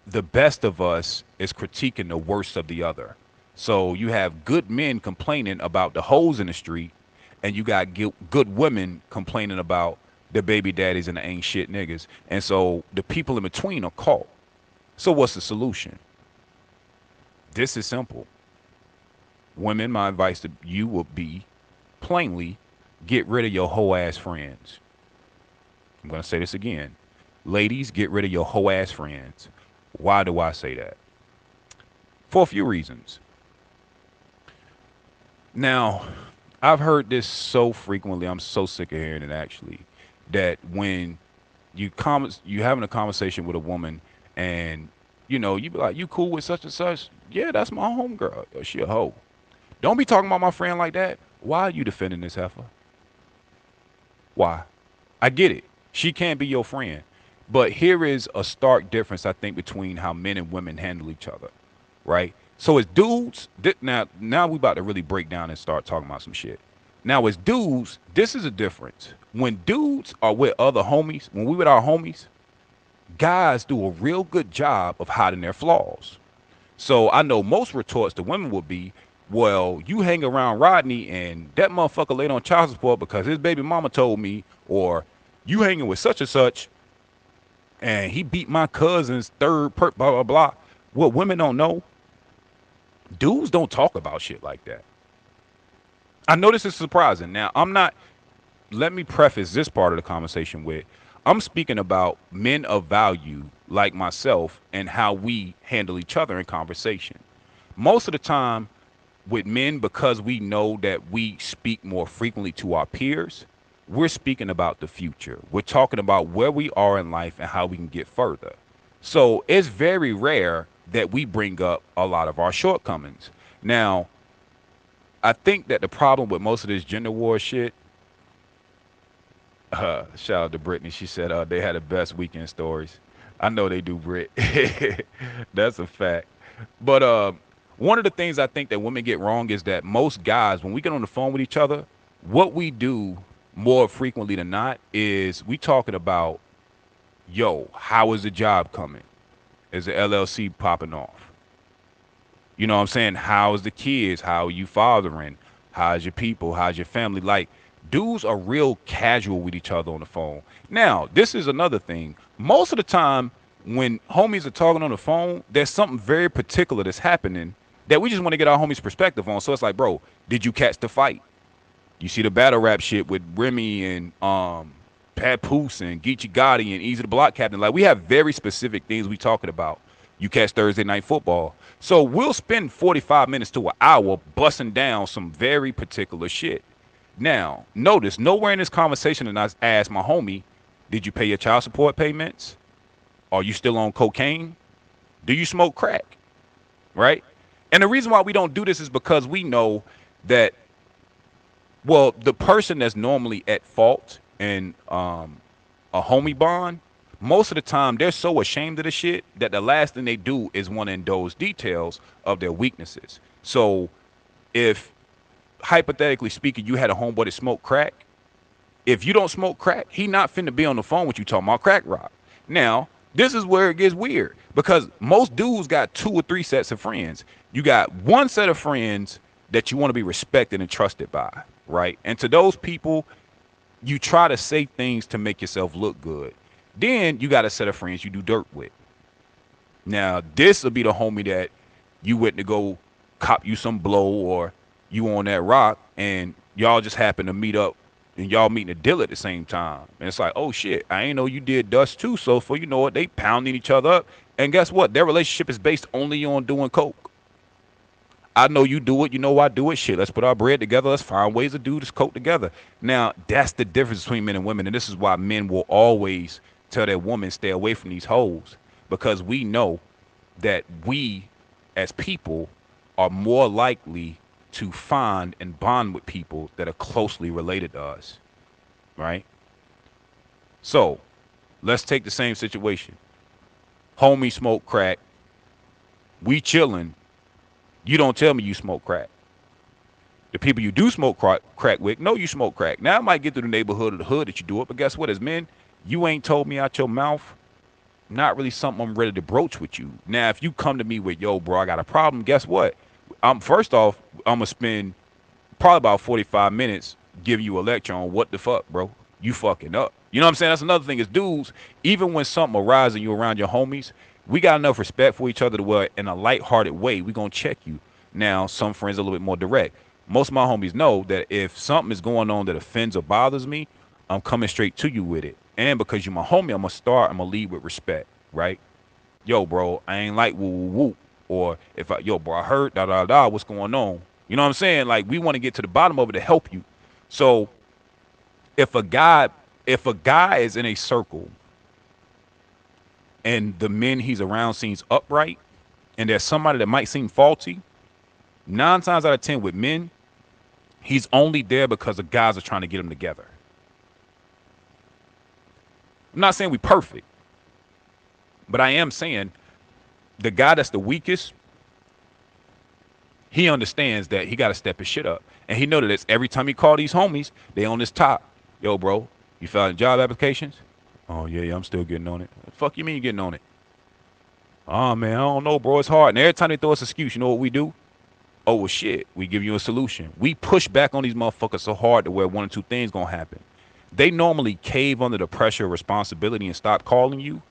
Speaker 1: the best of us is critiquing the worst of the other. So you have good men complaining about the hoes in the street, and you got good women complaining about their baby daddies and the ain't shit niggas. And so the people in between are caught. So what's the solution? This is simple. Women, my advice to you would be plainly get rid of your hoe ass friends. I'm going to say this again. Ladies, get rid of your hoe ass friends. Why do I say that? For a few reasons. Now, I've heard this so frequently, I'm so sick of hearing it actually, that when you having a conversation with a woman and you be like, you cool with such and such? Yeah, that's my homegirl. She a hoe. Don't be talking about my friend like that. Why are you defending this heifer? Why? I get it. She can't be your friend. But here is a stark difference, I think, between how men and women handle each other, right? So as dudes, now we about to really break down and start talking about some shit. Now as dudes, this is a difference. When dudes are with other homies, when we with our homies, guys do a real good job of hiding their flaws. So I know most retorts to women would be, well, you hang around Rodney and that motherfucker laid on child support because his baby mama told me, or you hanging with such and such and he beat my cousin's third blah, blah, blah. What women don't know, dudes don't talk about shit like that. I know this is surprising. Now, let me preface this part of the conversation with, I'm speaking about men of value like myself and how we handle each other in conversation. Most of the time with men, because we know that we speak more frequently to our peers, we're speaking about the future. We're talking about where we are in life and how we can get further. So it's very rare that we bring up a lot of our shortcomings. Now, I think that the problem with most of this gender war shit, shout out to Brittany. She said they had the best weekend stories. I know they do, Britt. That's a fact. But one of the things I think that women get wrong is that most guys, when we get on the phone with each other, what we do more frequently than not is we talking about, yo, how is the job coming? Is the LLC popping off? You know what I'm saying? How's the kids? How are you fathering? How's your people? How's your family? Like, dudes are real casual with each other on the phone. Now, this is another thing. Most of the time when homies are talking on the phone, there's something very particular that's happening that we just want to get our homies' perspective on. So it's like, bro, did you catch the fight? You see the battle rap shit with Remy and Papoose and Geechee Gotti and Easy the Block Captain. Like, we have very specific things we talking about. You catch Thursday Night Football. So we'll spend 45 minutes to an hour busting down some very particular shit. Now, notice nowhere in this conversation did I ask my homie, did you pay your child support payments? Are you still on cocaine? Do you smoke crack? Right? And the reason why we don't do this is because we know that, well, the person that's normally at fault in a homie bond, most of the time they're so ashamed of the shit that the last thing they do is want to indulge details of their weaknesses. So if, hypothetically speaking, you had a homeboy that smoked crack, if you don't smoke crack, he not finna be on the phone with you talking about crack rock. Now, this is where it gets weird because most dudes got 2 or 3 sets of friends. You got one set of friends that you want to be respected and trusted by, right? And to those people, you try to say things to make yourself look good. Then you got a set of friends you do dirt with. Now, this will be the homie that you went to go cop you some blow, or you on that rock and y'all just happen to meet up and y'all meeting a deal at the same time. And it's like, oh shit, I ain't know you did dust too. So for you know what, they pounding each other up. And guess what? Their relationship is based only on doing coke. I know you do it, you know I do it. Shit, let's put our bread together. Let's find ways to do this coke together. Now, that's the difference between men and women. And this is why men will always tell their woman stay away from these hoes. Because we know that we, as people, are more likely to find and bond with people that are closely related to us. Right? So, let's take the same situation. Homie smoke crack. We chilling. You don't tell me you smoke crack. The people you do smoke crack with know you smoke crack. Now, it might get through the neighborhood or the hood that you do it, but guess what? As men, you ain't told me out your mouth. Not really something I'm ready to broach with you. Now, if you come to me with, yo, bro, I got a problem, guess what? First off, I'm going to spend probably about 45 minutes giving you a lecture on what the fuck, bro. You fucking up. You know what I'm saying? That's another thing is dudes, even when something arises and you around your homies, we got enough respect for each other to where in a lighthearted way, we going to check you. Now, some friends are a little bit more direct. Most of my homies know that if something is going on that offends or bothers me, I'm coming straight to you with it. And because you're my homie, I'm going to lead with respect, right? Yo, bro, I ain't like woo woo woo. Or if yo, bro, I heard da da da, what's going on? You know what I'm saying? Like, we want to get to the bottom of it to help you. So if a guy is in a circle and the men he's around seems upright and there's somebody that might seem faulty, 9 times out of 10 with men, he's only there because the guys are trying to get him together. I'm not saying we perfect, but I am saying the guy that's the weakest, he understands that he got to step his shit up. And he know that it's every time he call these homies, they on this top. Yo, bro, you filed job applications? Oh, yeah, I'm still getting on it. What the fuck you mean you getting on it? Oh, man, I don't know, bro. It's hard. And every time they throw us an excuse, you know what we do? Oh, well, shit, we give you a solution. We push back on these motherfuckers so hard to where 1 or 2 things going to happen. They normally cave under the pressure of responsibility and stop calling you,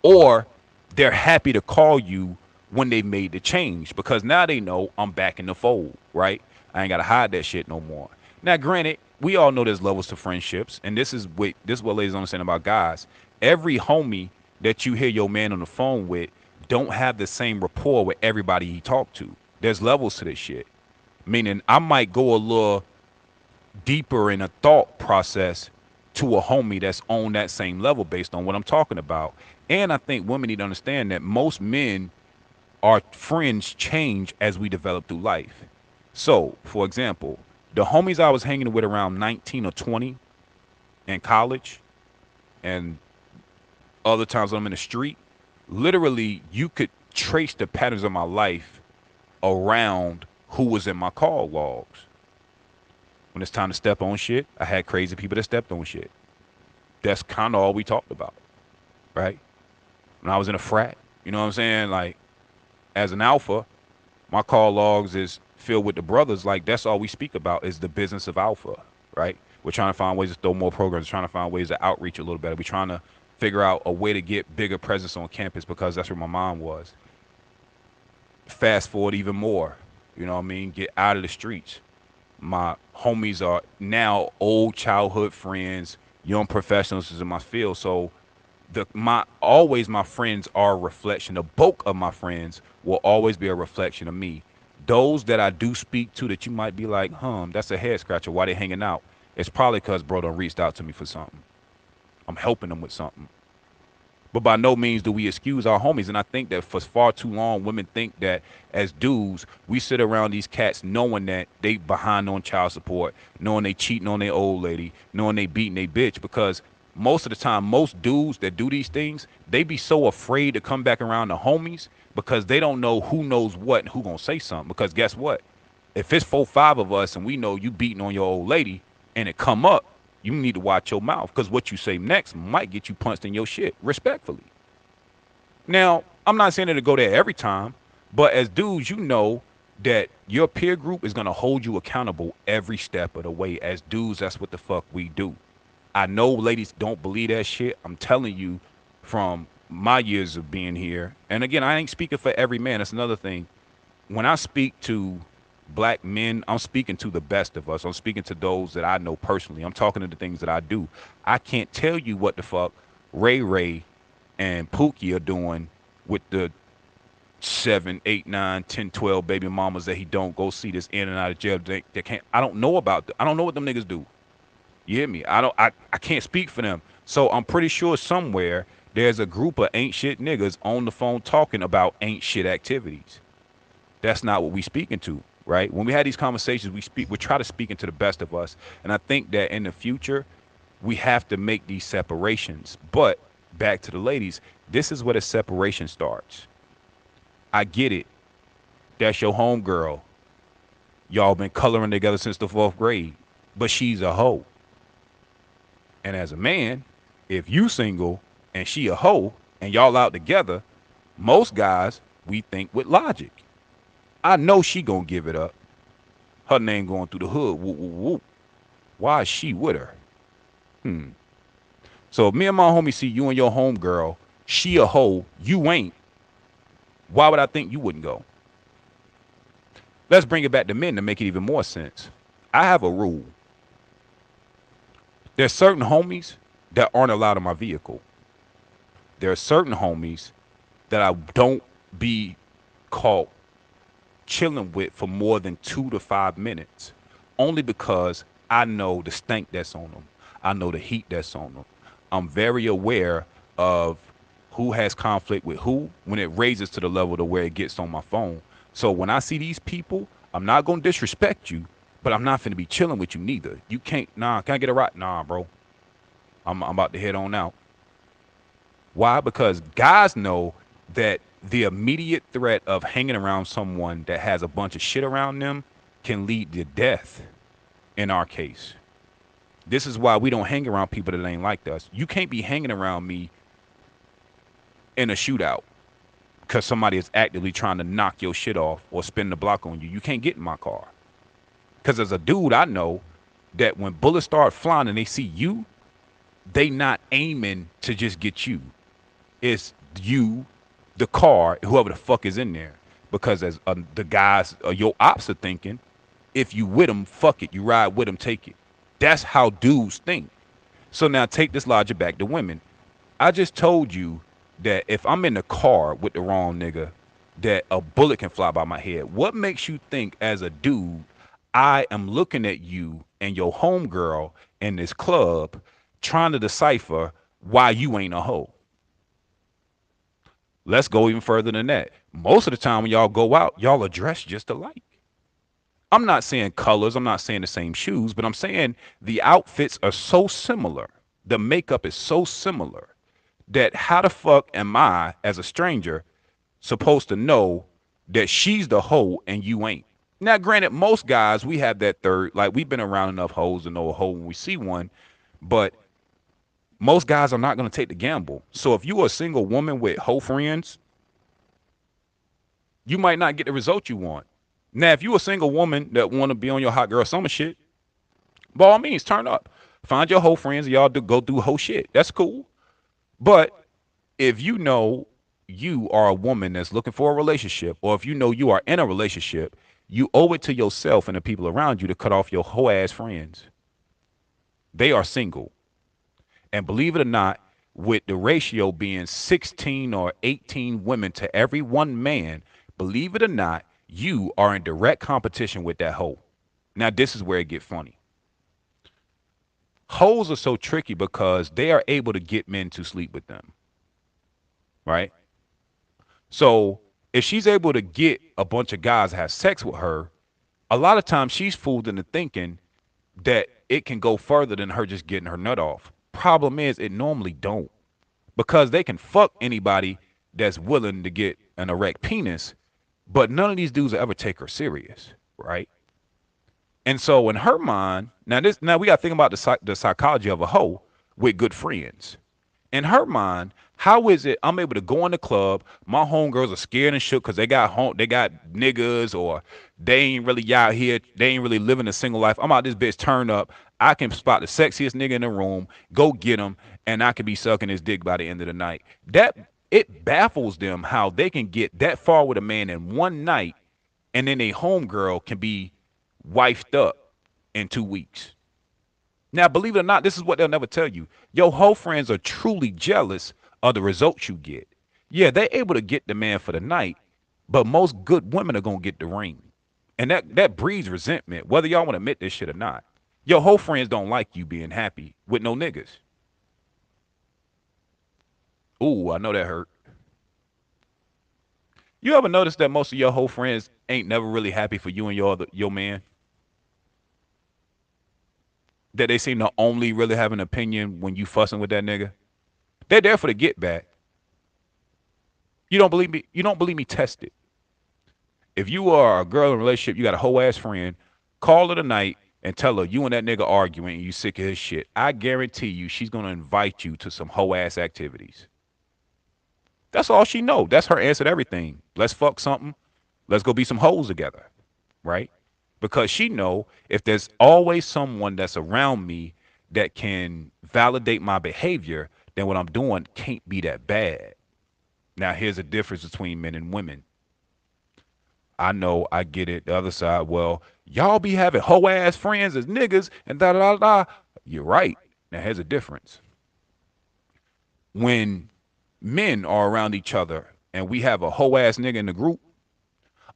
Speaker 1: or they're happy to call you when they made the change because now they know I'm back in the fold, right? I ain't got to hide that shit no more. Now, granted, we all know there's levels to friendships, and this is what ladies understand about guys. Every homie that you hear your man on the phone with don't have the same rapport with everybody he talked to. There's levels to this shit. Meaning I might go a little deeper in a thought process to a homie that's on that same level based on what I'm talking about. And I think women need to understand that most men, our friends change as we develop through life. So, for example, the homies I was hanging with around 19 or 20 in college and other times when I'm in the street, literally you could trace the patterns of my life around who was in my call logs. When it's time to step on shit, I had crazy people that stepped on shit. That's kind of all we talked about, right? When I was in a frat, you know what I'm saying? Like, as an alpha, my call logs is filled with the brothers. Like, that's all we speak about is the business of alpha, right? We're trying to find ways to throw more programs, trying to find ways to outreach a little better. We're trying to figure out a way to get bigger presence on campus because that's where my mom was. Fast forward even more, you know what I mean? Get out of the streets. My homies are now old childhood friends, young professionals is in my field. So my friends are a reflection. The bulk of my friends will always be a reflection of me. those that I do speak to that you might be like, that's a head scratcher. Why they hanging out? It's probably because bro done reached out to me for something. I'm helping them with something. But by no means do we excuse our homies. And I think that for far too long, women think that as dudes, we sit around these cats knowing that they behind on child support, knowing they cheating on their old lady, knowing they beating their bitch. Because most of the time, most dudes that do these things, they be so afraid to come back around the homies because they don't know who knows what and who gonna say something. Because guess what? If it's 4, 5 of us and we know you beating on your old lady and it come up, you need to watch your mouth because what you say next might get you punched in your shit, respectfully. Now, I'm not saying it to go there every time, but as dudes, you know that your peer group is going to hold you accountable every step of the way. As dudes, that's what the fuck we do. I know ladies don't believe that shit. I'm telling you from my years of being here. And again, I ain't speaking for every man. That's another thing. When I speak to black men, I'm speaking to the best of us. I'm speaking to those that I know personally. I'm talking to the things that I do. I can't tell you what the fuck Ray Ray and Pookie are doing with the 7, 8, 9, 10, 12 baby mamas that he don't go see this in and out of jail. They can't. I don't know about. I don't know what them niggas do. You hear me? I can't speak for them. So I'm pretty sure somewhere there's a group of ain't shit niggas on the phone talking about ain't shit activities. That's not what we speaking to, right? When we had these conversations, we try to speak into the best of us. And I think that in the future, we have to make these separations. But back to the ladies, this is where the separation starts. I get it. That's your homegirl. Y'all been coloring together since the 4th grade. But she's a hoe. And as a man, if you single and she a hoe and y'all out together, most guys, we think with logic. I know she gonna give it up. Her name going through the hood. Whoop, whoop, whoop. Why is she with her? So if me and my homie see you and your homegirl, she a hoe, you ain't, why would I think you wouldn't go? Let's bring it back to men to make it even more sense. I have a rule. There's certain homies that aren't allowed in my vehicle. There are certain homies that I don't be caught chilling with for more than 2 to 5 minutes, only because I know the stank that's on them. I know the heat that's on them. I'm very aware of who has conflict with who when it raises to the level to where it gets on my phone. So when I see these people, I'm not going to disrespect you, but I'm not finna be chilling with you neither. You can't, can I get a ride? Nah, bro. I'm about to head on out. Why? Because guys know that the immediate threat of hanging around someone that has a bunch of shit around them can lead to death in our case. This is why we don't hang around people that ain't like us. You can't be hanging around me in a shootout because somebody is actively trying to knock your shit off or spin the block on you. You can't get in my car. Because as a dude, I know that when bullets start flying and they see you, they not aiming to just get you. It's you, the car, whoever the fuck is in there. Because as the guys, your ops are thinking, if you with them, fuck it. You ride with them, take it. That's how dudes think. So now take this logic back to women. I just told you that if I'm in the car with the wrong nigga, that a bullet can fly by my head. What makes you think as a dude, I am looking at you and your homegirl in this club trying to decipher why you ain't a hoe? Let's go even further than that. Most of the time when y'all go out, y'all are dressed just alike. I'm not saying colors, I'm not saying the same shoes, but I'm saying the outfits are so similar. The makeup is so similar that how the fuck am I, as a stranger, supposed to know that she's the hoe and you ain't? Now, granted, most guys, we have that third, like we've been around enough hoes to know a hoe when we see one, but most guys are not going to take the gamble. So if you're a single woman with hoe friends, you might not get the result you want. Now, if you're a single woman that want to be on your hot girl summer shit, by all means, turn up. Find your hoe friends and y'all go do hoe shit. That's cool. But if you know you are a woman that's looking for a relationship, or if you know you are in a relationship, you owe it to yourself and the people around you to cut off your hoe ass friends. They are single. And believe it or not, with the ratio being 16 or 18 women to every one man, believe it or not, you are in direct competition with that hoe. Now this is where it get funny. Hoes are so tricky because they are able to get men to sleep with them, right? So if she's able to get a bunch of guys to have sex with her, a lot of times she's fooled into thinking that it can go further than her just getting her nut off. Problem is, it normally don't because they can fuck anybody that's willing to get an erect penis, but none of these dudes will ever take her serious, right? And so in her mind, now we got to think about the psychology of a hoe with good friends. In her mind, how is it I'm able to go in the club, my homegirls are scared and shook because they got niggas or they ain't really out here, they ain't really living a single life. I'm out this bitch turn up. I can spot the sexiest nigga in the room, go get him, and I can be sucking his dick by the end of the night. That it baffles them how they can get that far with a man in one night, and then a homegirl can be wifed up in 2 weeks. Now, believe it or not, this is what they'll never tell you. Your hoe friends are truly jealous of the results you get. Yeah, they're able to get the man for the night, but most good women are gonna get the ring. And that breeds resentment, whether y'all want to admit this shit or not. Your hoe friends don't like you being happy with no niggas. Ooh, I know that hurt. You ever notice that most of your hoe friends ain't never really happy for you and your man? That they seem to only really have an opinion when you fussing with that nigga. They're there for the get back. You don't believe me? You don't believe me? Test it. If you are a girl in a relationship, you got a whole ass friend, call her tonight and tell her you and that nigga arguing and you sick of his shit. I guarantee you she's gonna invite you to some whole ass activities. That's all she know. That's her answer to everything. Let's fuck something. Let's go be some hoes together, right? Because she know if there's always someone that's around me that can validate my behavior, then what I'm doing can't be that bad. Now here's the difference between men and women. I know, I get it. The other side, well, y'all be having hoe ass friends as niggas and da da da da. You're right. Now here's a difference. When men are around each other and we have a hoe ass nigga in the group,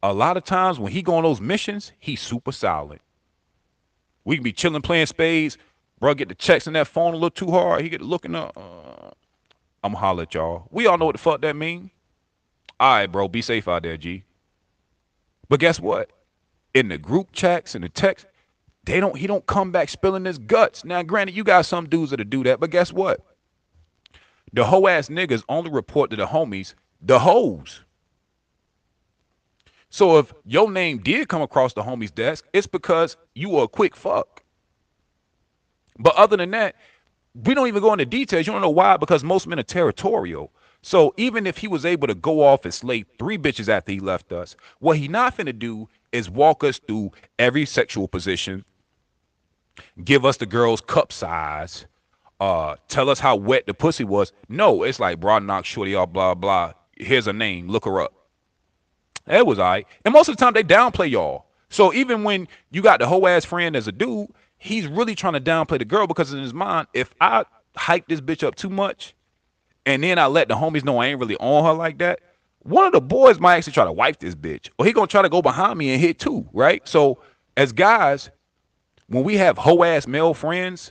Speaker 1: a lot of times when he go on those missions, he's super silent. We can be chilling playing spades. Bro, get the checks in that phone a little too hard. He get looking up. I'm holler at y'all. We all know what the fuck that mean. All right, bro, be safe out there, G. But guess what? In the group chats and the text, he don't come back spilling his guts. Now, granted, you got some dudes that'll do that, but guess what? The hoe ass niggas only report to the homies the hoes. So if your name did come across the homie's desk, it's because you were a quick fuck. But other than that, we don't even go into details. You don't know why? Because most men are territorial. So even if he was able to go off and slay 3 bitches after he left us, what he not finna do is walk us through every sexual position, give us the girl's cup size, tell us how wet the pussy was. No, it's like, bro, knock shorty off, blah, blah. Here's a name. Look her up. That was all right. And most of the time they downplay y'all. So even when you got the whole ass friend as a dude, he's really trying to downplay the girl because in his mind, if I hype this bitch up too much and then I let the homies know I ain't really on her like that, one of the boys might actually try to wipe this bitch. Or he gonna try to go behind me and hit too, right? So as guys, when we have hoe ass male friends,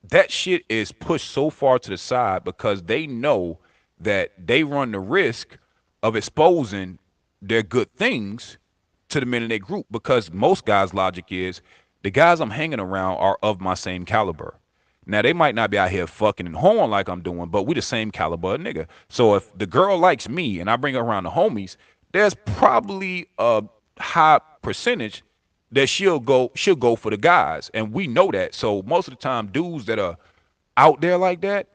Speaker 1: that shit is pushed so far to the side because they know that they run the risk of exposing their good things to the men in their group because most guys' logic is the guys I'm hanging around are of my same caliber. Now, they might not be out here fucking and hoeing like I'm doing, but we the same caliber of nigga. So if the girl likes me and I bring her around the homies, there's probably a high percentage that she'll go for the guys. And we know that. So most of the time, dudes that are out there like that,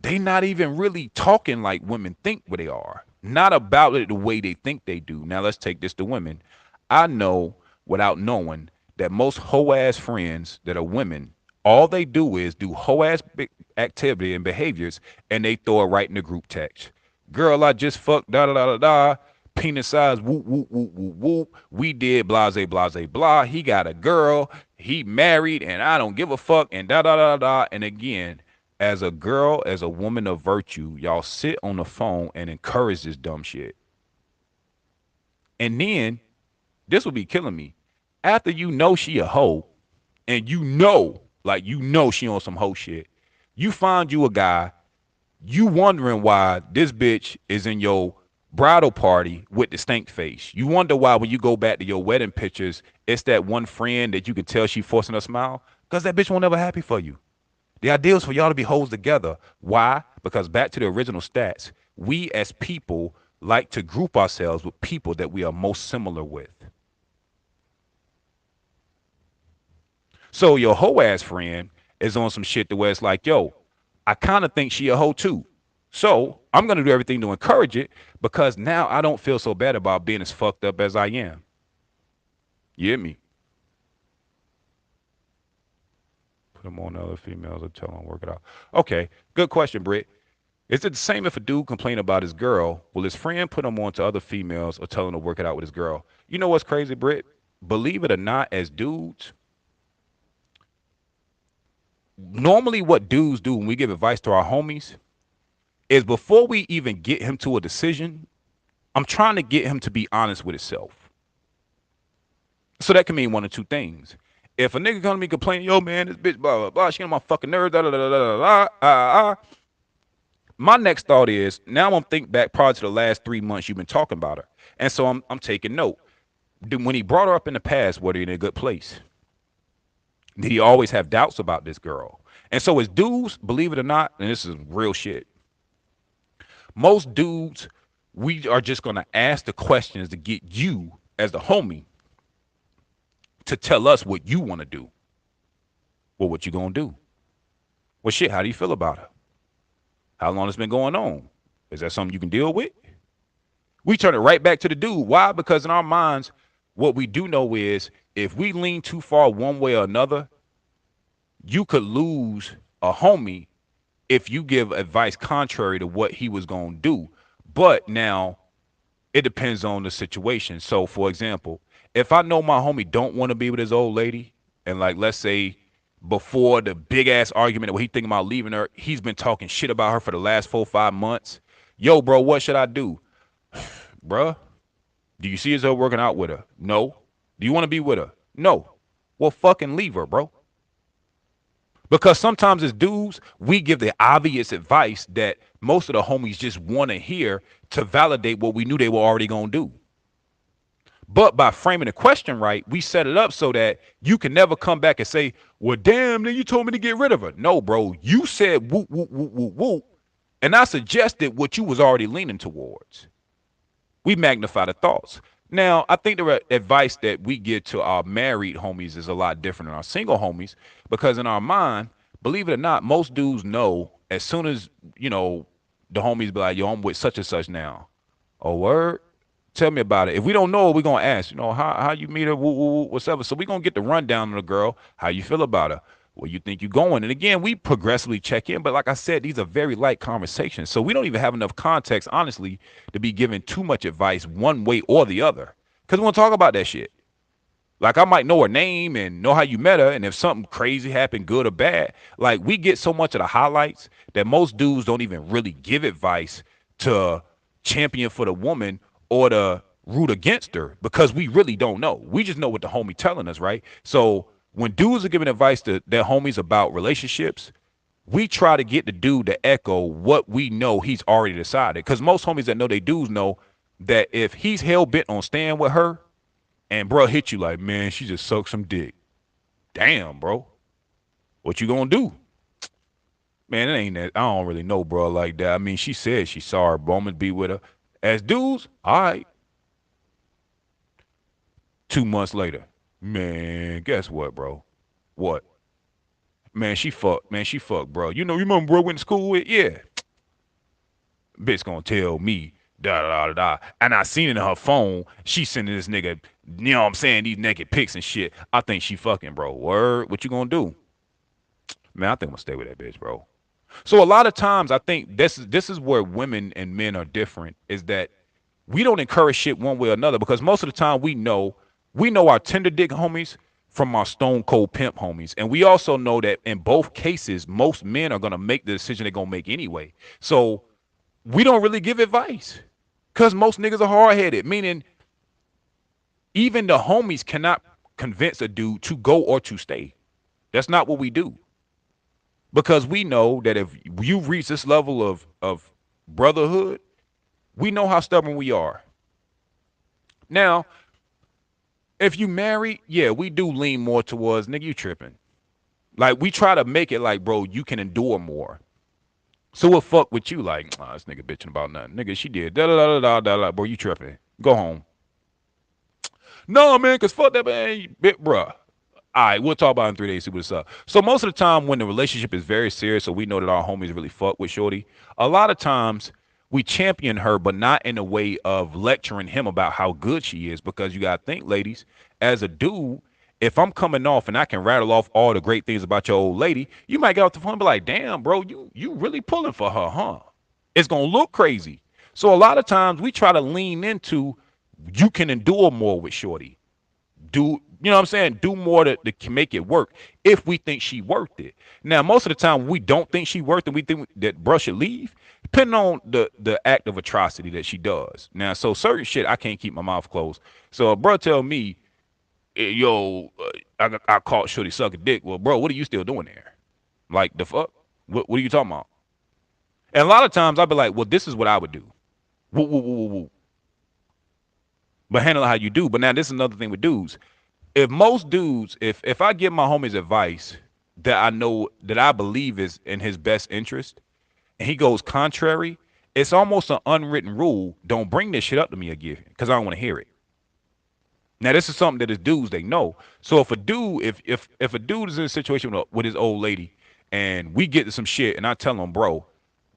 Speaker 1: they not even really talking like women think what they are. Not about it the way they think they do. Now let's take this to women. I know without knowing that most hoe ass friends that are women, all they do is do hoe ass activity and behaviors, and they throw it right in the group text. Girl, I just fucked da da da da da. Penis size whoop whoop whoop whoop whoop. We did blase blase blah. He got a girl. He married, and I don't give a fuck. And da da da da. And again, as a girl, as a woman of virtue, y'all sit on the phone and encourage this dumb shit. And then this would be killing me. After you know she a hoe, and you know, like you know she on some hoe shit, you find you a guy, you wondering why this bitch is in your bridal party with the stink face. You wonder why when you go back to your wedding pictures, it's that one friend that you can tell she forcing a smile, because that bitch won't ever happy for you. The idea is for y'all to be hoes together. Why? Because back to the original stats, we as people like to group ourselves with people that we are most similar with. So your hoe ass friend is on some shit to where it's like, yo, I kind of think she a hoe too. So I'm gonna do everything to encourage it because now I don't feel so bad about being as fucked up as I am. You hear me? Put them on other females and tell them work it out. Okay, good question, Britt. Is it the same if a dude complain about his girl? Will his friend put him on to other females or tell him to work it out with his girl? You know what's crazy, Britt? Believe it or not, as dudes, normally what dudes do when we give advice to our homies is before we even get him to a decision, I'm trying to get him to be honest with himself. So that can mean one of two things. If a nigga come to me complaining, yo man, this bitch blah blah blah, she on my fucking nerves, da da da da da da. My next thought is now I'm thinking back probably to the last 3 months you've been talking about her, and so I'm taking note. When he brought her up in the past, were they in a good place? Did he always have doubts about this girl? And so as dudes, believe it or not, and this is real shit, most dudes, we are just gonna ask the questions to get you as the homie to tell us what you want to do. Well, what you gonna do? Well, shit, how do you feel about her? How long it's been going on? Is that something you can deal with? We turn it right back to the dude. Why? Because in our minds, what we do know is if we lean too far one way or another, you could lose a homie if you give advice contrary to what he was going to do. But now it depends on the situation. So for example, if I know my homie don't want to be with his old lady, and like let's say before the big ass argument where he thinking about leaving her, he's been talking shit about her for the last 4 or 5 months. Yo, bro, what should I do? Bruh, do you see yourself working out with her? No. Do you want to be with her? No. Well, fucking leave her, bro. Because sometimes as dudes, we give the obvious advice that most of the homies just want to hear to validate what we knew they were already going to do. But by framing the question right, we set it up so that you can never come back and say, well, damn, then you told me to get rid of her. No, bro, you said whoop, whoop, whoop, whoop, whoop. And I suggested what you was already leaning towards. We magnify the thoughts. Now, I think the advice that we give to our married homies is a lot different than our single homies because in our mind, believe it or not, most dudes know as soon as, you know, the homies be like, yo, I'm with such and such now. Oh, word? Tell me about it. If we don't know, we're going to ask, you know, how you meet her, whatever. So we're going to get the rundown of the girl, how you feel about her, where you think you're going. And again, we progressively check in. But like I said, these are very light conversations. So we don't even have enough context, honestly, to be giving too much advice one way or the other. Because we want to talk about that shit. Like I might know her name and know how you met her. And if something crazy happened, good or bad, like we get so much of the highlights that most dudes don't even really give advice to champion for the woman or to root against her because we really don't know. We just know what the homie telling us, right? So when dudes are giving advice to their homies about relationships, we try to get the dude to echo what we know he's already decided. Because most homies that know they dudes know that if he's hell bent on staying with her and bro hit you like, man, she just sucked some dick. Damn, bro. What you gonna do? Man, it ain't that. I don't really know, bro, like that. I mean, she said she's sorry, bro. I'm gonna be with her. As dudes, all right. 2 months later, man, guess what, bro? What? Man, she fucked. Man, she fucked, bro. You know, you remember bro went to school with? Yeah. Bitch gonna tell me, da da da da. And I seen it in her phone. She sending this nigga, you know what I'm saying, these naked pics and shit. I think she fucking, bro. Word? What you gonna do? Man, I think I'm gonna stay with that bitch, bro. So a lot of times I think this is where women and men are different, is that we don't encourage shit one way or another because most of the time we know our tender dick homies from our stone cold pimp homies. And we also know that in both cases, most men are gonna make the decision they're gonna make anyway. So we don't really give advice because most niggas are hard headed, meaning Even the homies cannot convince a dude to go or to stay. That's not what we do. Because we know that if you reach this level of brotherhood, we know how stubborn we are. Now, if you married, yeah, we do lean more towards nigga, you tripping. Like we try to make it like, bro, you can endure more. So we'll fuck with you like, this nigga bitching about nothing. Nigga, she did da da da da da da. Bro, you tripping. Go home. No, man, cause fuck that man, bit bruh. All right, we'll talk about it in 3 days, see what's up. So most of the time when the relationship is very serious, so we know that our homies really fuck with Shorty, a lot of times we champion her, but not in a way of lecturing him about how good she is. Because you gotta think, ladies, as a dude, if I'm coming off and I can rattle off all the great things about your old lady, you might get off the phone and be like, damn, bro, you really pulling for her, huh? It's gonna look crazy. So a lot of times we try to lean into you can endure more with Shorty. Do you know what I'm saying? Do more to make it work if we think she worth it. Now, most of the time we don't think she worth it. We think that bruh should leave, depending on the act of atrocity that she does. Now, so certain shit I can't keep my mouth closed. So a bruh tell me, yo, I caught Shorty sucking dick. Well, bro, what are you still doing there? Like the fuck? What are you talking about? And a lot of times I'll be like, well, this is what I would do. Woo, woo, woo, woo, woo. But handle it how you do. But now this is another thing with dudes. If most dudes, if I give my homies advice that I know that I believe is in his best interest, and he goes contrary, it's almost an unwritten rule. Don't bring this shit up to me again, because I don't want to hear it. Now this is something that his dudes they know. So if a dude, if a dude is in a situation with his old lady, and we get to some shit, and I tell him, bro,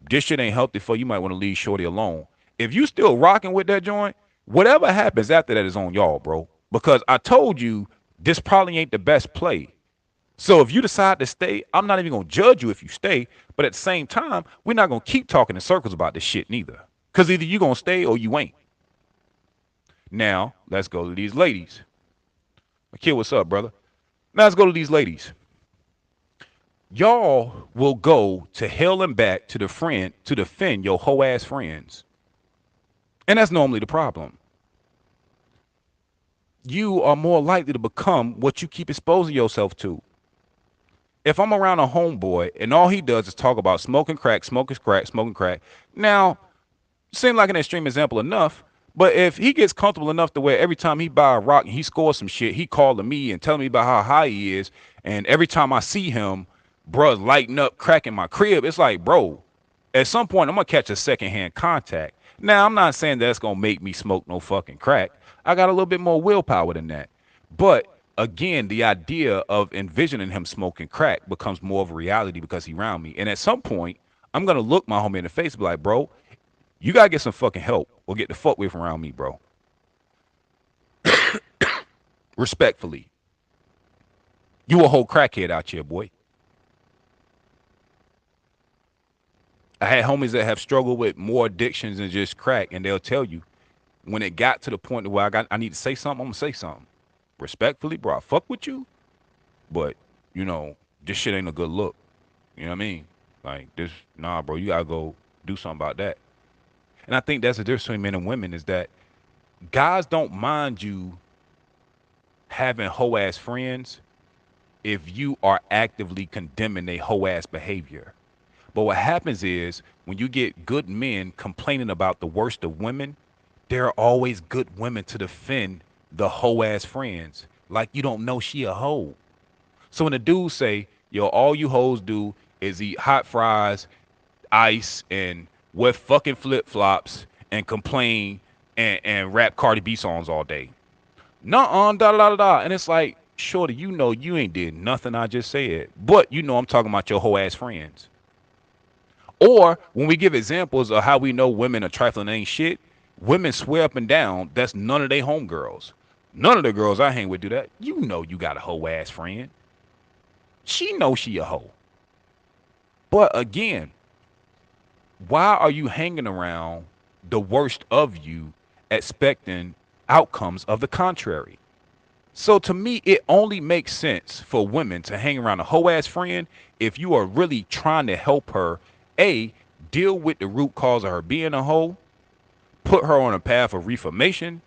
Speaker 1: this shit ain't healthy for you. You might want to leave Shorty alone. If you still rocking with that joint, whatever happens after that is on y'all, bro. Because I told you this probably ain't the best play. So if you decide to stay, I'm not even gonna judge you if you stay. But at the same time, we're not gonna keep talking in circles about this shit neither. Cause either you gonna stay or you ain't. Now let's go to these ladies. Kid, what's up, brother? Now let's go to these ladies. Y'all will go to hell and back to to defend your hoe ass friends. And that's normally the problem. You are more likely to become what you keep exposing yourself to. If I'm around a homeboy and all he does is talk about smoking crack, smoking crack, smoking crack, now, seems like an extreme example enough, but if he gets comfortable enough to where every time he buy a rock and he scores some shit, he calling me and telling me about how high he is, and every time I see him, bruh's lighting up, cracking my crib, it's like, bro, at some point I'm gonna catch a secondhand contact. Now, I'm not saying that's gonna make me smoke no fucking crack. I got a little bit more willpower than that. But again, the idea of envisioning him smoking crack becomes more of a reality because he around me. And at some point, I'm gonna look my homie in the face and be like, bro, you gotta get some fucking help or get the fuck away from around me, bro. Respectfully. You a whole crackhead out here, boy. I had homies that have struggled with more addictions than just crack, and they'll tell you when it got to the point where I need to say something, I'm gonna say something. Respectfully, bro, I fuck with you, but you know, this shit ain't a good look. You know what I mean? Like this, nah, bro, you gotta go do something about that. And I think that's the difference between men and women is that guys don't mind you having hoe ass friends if you are actively condemning their hoe ass behavior. But what happens is when you get good men complaining about the worst of women, there are always good women to defend the hoe ass friends. Like you don't know she a hoe. So when the dudes say, yo, all you hoes do is eat hot fries, ice, and wear fucking flip flops and complain and rap Cardi B songs all day. Nuh-uh, da da da da. And it's like, shorty, you know you ain't did nothing I just said. But you know I'm talking about your hoe ass friends. Or when we give examples of how we know women are trifling ain't shit, women swear up and down that's none of their homegirls. None of the girls I hang with do that. You know you got a hoe ass friend. She knows she a hoe. But again, why are you hanging around the worst of you expecting outcomes of the contrary? So to me, it only makes sense for women to hang around a hoe ass friend if you are really trying to help her deal with the root cause of her being a hoe, put her on a path of reformation,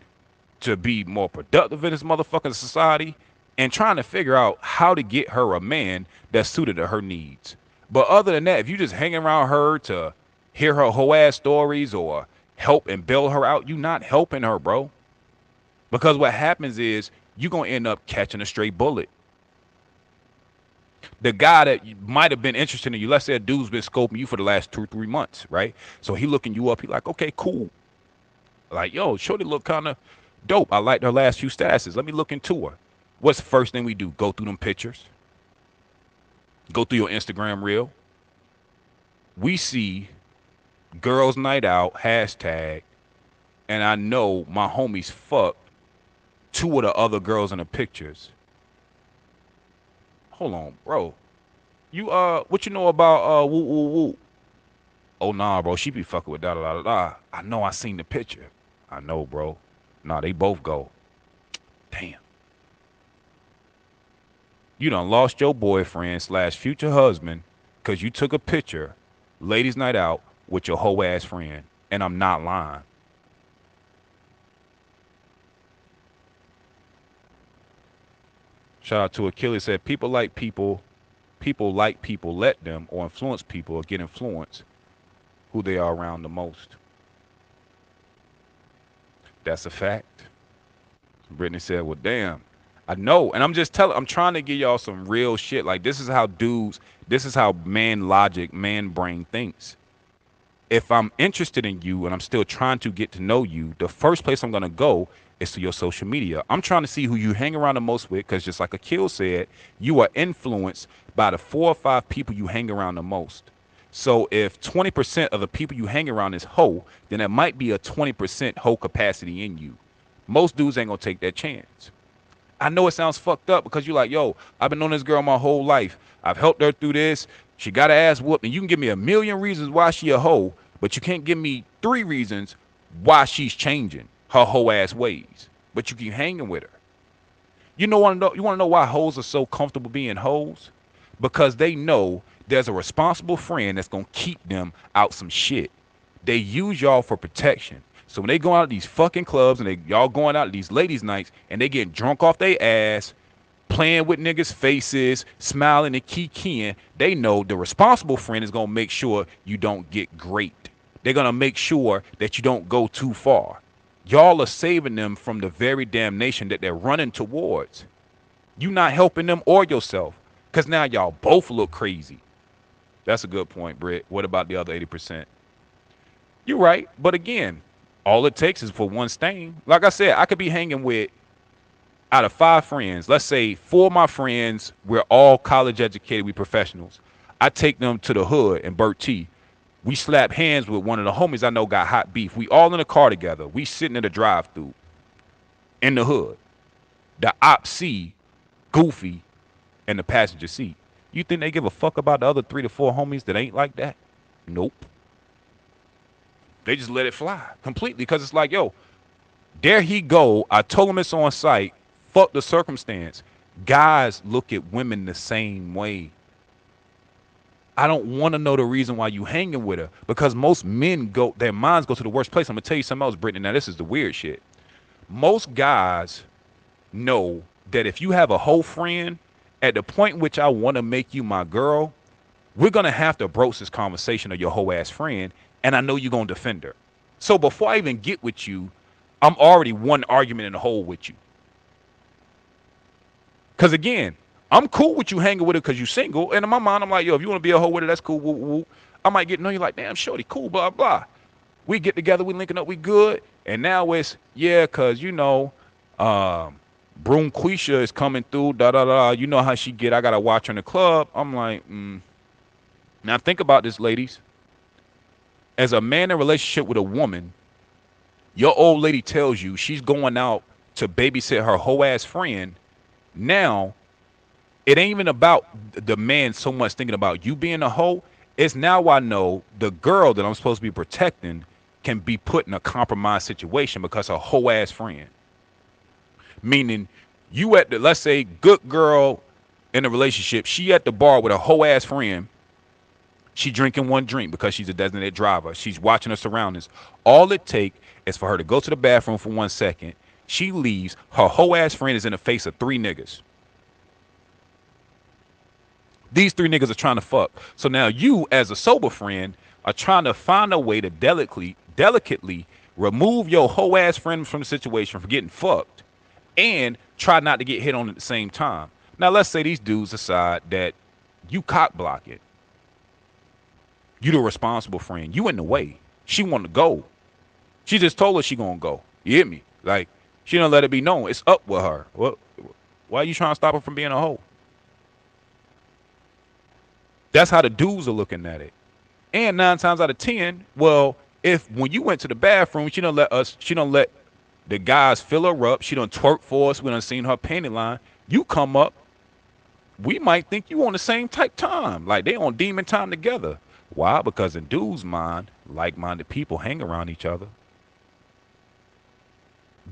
Speaker 1: to be more productive in this motherfucking society and trying to figure out how to get her a man that's suited to her needs. But other than that, if you just hanging around her to hear her whole ass stories or help and bail her out, you not helping her, bro. Because what happens is you're gonna end up catching a stray bullet. The guy that might have been interested in you, let's say a dude's been scoping you for the last 2 3 months, right? So he looking you up, he like, okay, cool. Like, yo, shorty look kind of dope. I liked her last few statuses. Let me look into her. What's the first thing we do? Go through them pictures. Go through your Instagram reel. We see girls night out, hashtag, and I know my homies fucked two of the other girls in the pictures. Hold on, bro. You what you know about woo woo woo? Oh nah, bro, she be fucking with da da da da. I know I seen the picture. I know, bro. Nah, they both go. Damn. You done lost your boyfriend slash future husband because you took a picture, ladies' night out, with your whole ass friend. And I'm not lying. Shout out to Achilles said people like people like people, let them, or influence people or get influenced who they are around the most. That's a fact. Brittany said, well, damn. I know. And I'm trying to give y'all some real shit. Like, this is how man logic, man brain thinks. If I'm interested in you and I'm still trying to get to know you, the first place I'm going to go is to your social media. I'm trying to see who you hang around the most with because just like Akil said, you are influenced by the 4 or 5 people you hang around the most. So if 20% of the people you hang around is hoe, then there might be a 20% hoe capacity in you. Most dudes ain't going to take that chance. I know it sounds fucked up because you're like, yo, I've been on this girl my whole life. I've helped her through this. She got her ass whooped. And you can give me a million reasons why she a hoe, but you can't give me 3 reasons why she's changing her whole ass ways. But you keep hanging with her. You want to know why hoes are so comfortable being hoes? Because they know there's a responsible friend that's going to keep them out some shit. They use y'all for protection. So when they go out to these fucking clubs and y'all going out to these ladies' nights and they getting drunk off their ass, playing with niggas' faces, smiling and kikiing, they know the responsible friend is going to make sure you don't get great. They're going to make sure that you don't go too far. Y'all are saving them from the very damnation that they're running towards. You not helping them or yourself because now y'all both look crazy. That's a good point, Britt. What about the other 80%? You're right. But again, all it takes is for one stain. Like I said, I could be hanging with, out of 5 friends, let's say 4 of my friends, we're all college educated, we professionals. I take them to the hood in Burt T. We slap hands with one of the homies I know got hot beef. We all in a car together. We sitting in a drive-thru in the hood. The op C, Goofy, in the passenger seat. You think they give a fuck about the other 3 to 4 homies that ain't like that? Nope. They just let it fly completely because it's like, yo, there he go. I told him it's on site. Fuck the circumstance. Guys look at women the same way. I don't want to know the reason why you hanging with her because most men their minds go to the worst place. I'm going to tell you something else, Brittany. Now, this is the weird shit. Most guys know that if you have a whole friend, at the point in which I want to make you my girl, we're going to have to broach this conversation of your whole ass friend, and I know you're going to defend her. So before I even get with you, I'm already one argument in the hole with you. Because again, I'm cool with you hanging with her because you single. And in my mind, I'm like, yo, if you want to be a hoe with her, that's cool. Woo, woo. I might get to know you like, damn, shorty, cool, blah, blah. We get together, we linking up, we good. And now it's, yeah, because, Broom Quisha is coming through, da-da-da. You know how she get. I got to watch her in the club. I'm like, Now think about this, ladies. As a man in a relationship with a woman, your old lady tells you she's going out to babysit her whole ass friend. Now, it ain't even about the man so much thinking about you being a hoe. It's now I know the girl that I'm supposed to be protecting can be put in a compromised situation because her whole ass friend. Meaning, you at the, let's say, good girl in a relationship, she at the bar with a whole ass friend. She drinking one drink because she's a designated driver. She's watching her surroundings. All it take is for her to go to the bathroom for 1 second, She leaves. Her whole ass friend is in the face of 3 niggas. These 3 niggas are trying to fuck. So now you, as a sober friend, are trying to find a way to delicately remove your whole ass friend from the situation from getting fucked, and try not to get hit on at the same time. Now let's say these dudes decide that you cock block it. You the responsible friend. You in the way. She want to go. She just told her she gonna go. You hear me? Like, she don't let it be known. It's up with her. What? Why are you trying to stop her from being a hoe? That's how the dudes are looking at it. And 9 times out of 10, well, if when you went to the bathroom, she don't let the guys fill her up. She don't twerk for us. We done seen her panty line. You come up, we might think you on the same type time. Like they on demon time together. Why? Because in dudes' mind, like-minded people hang around each other.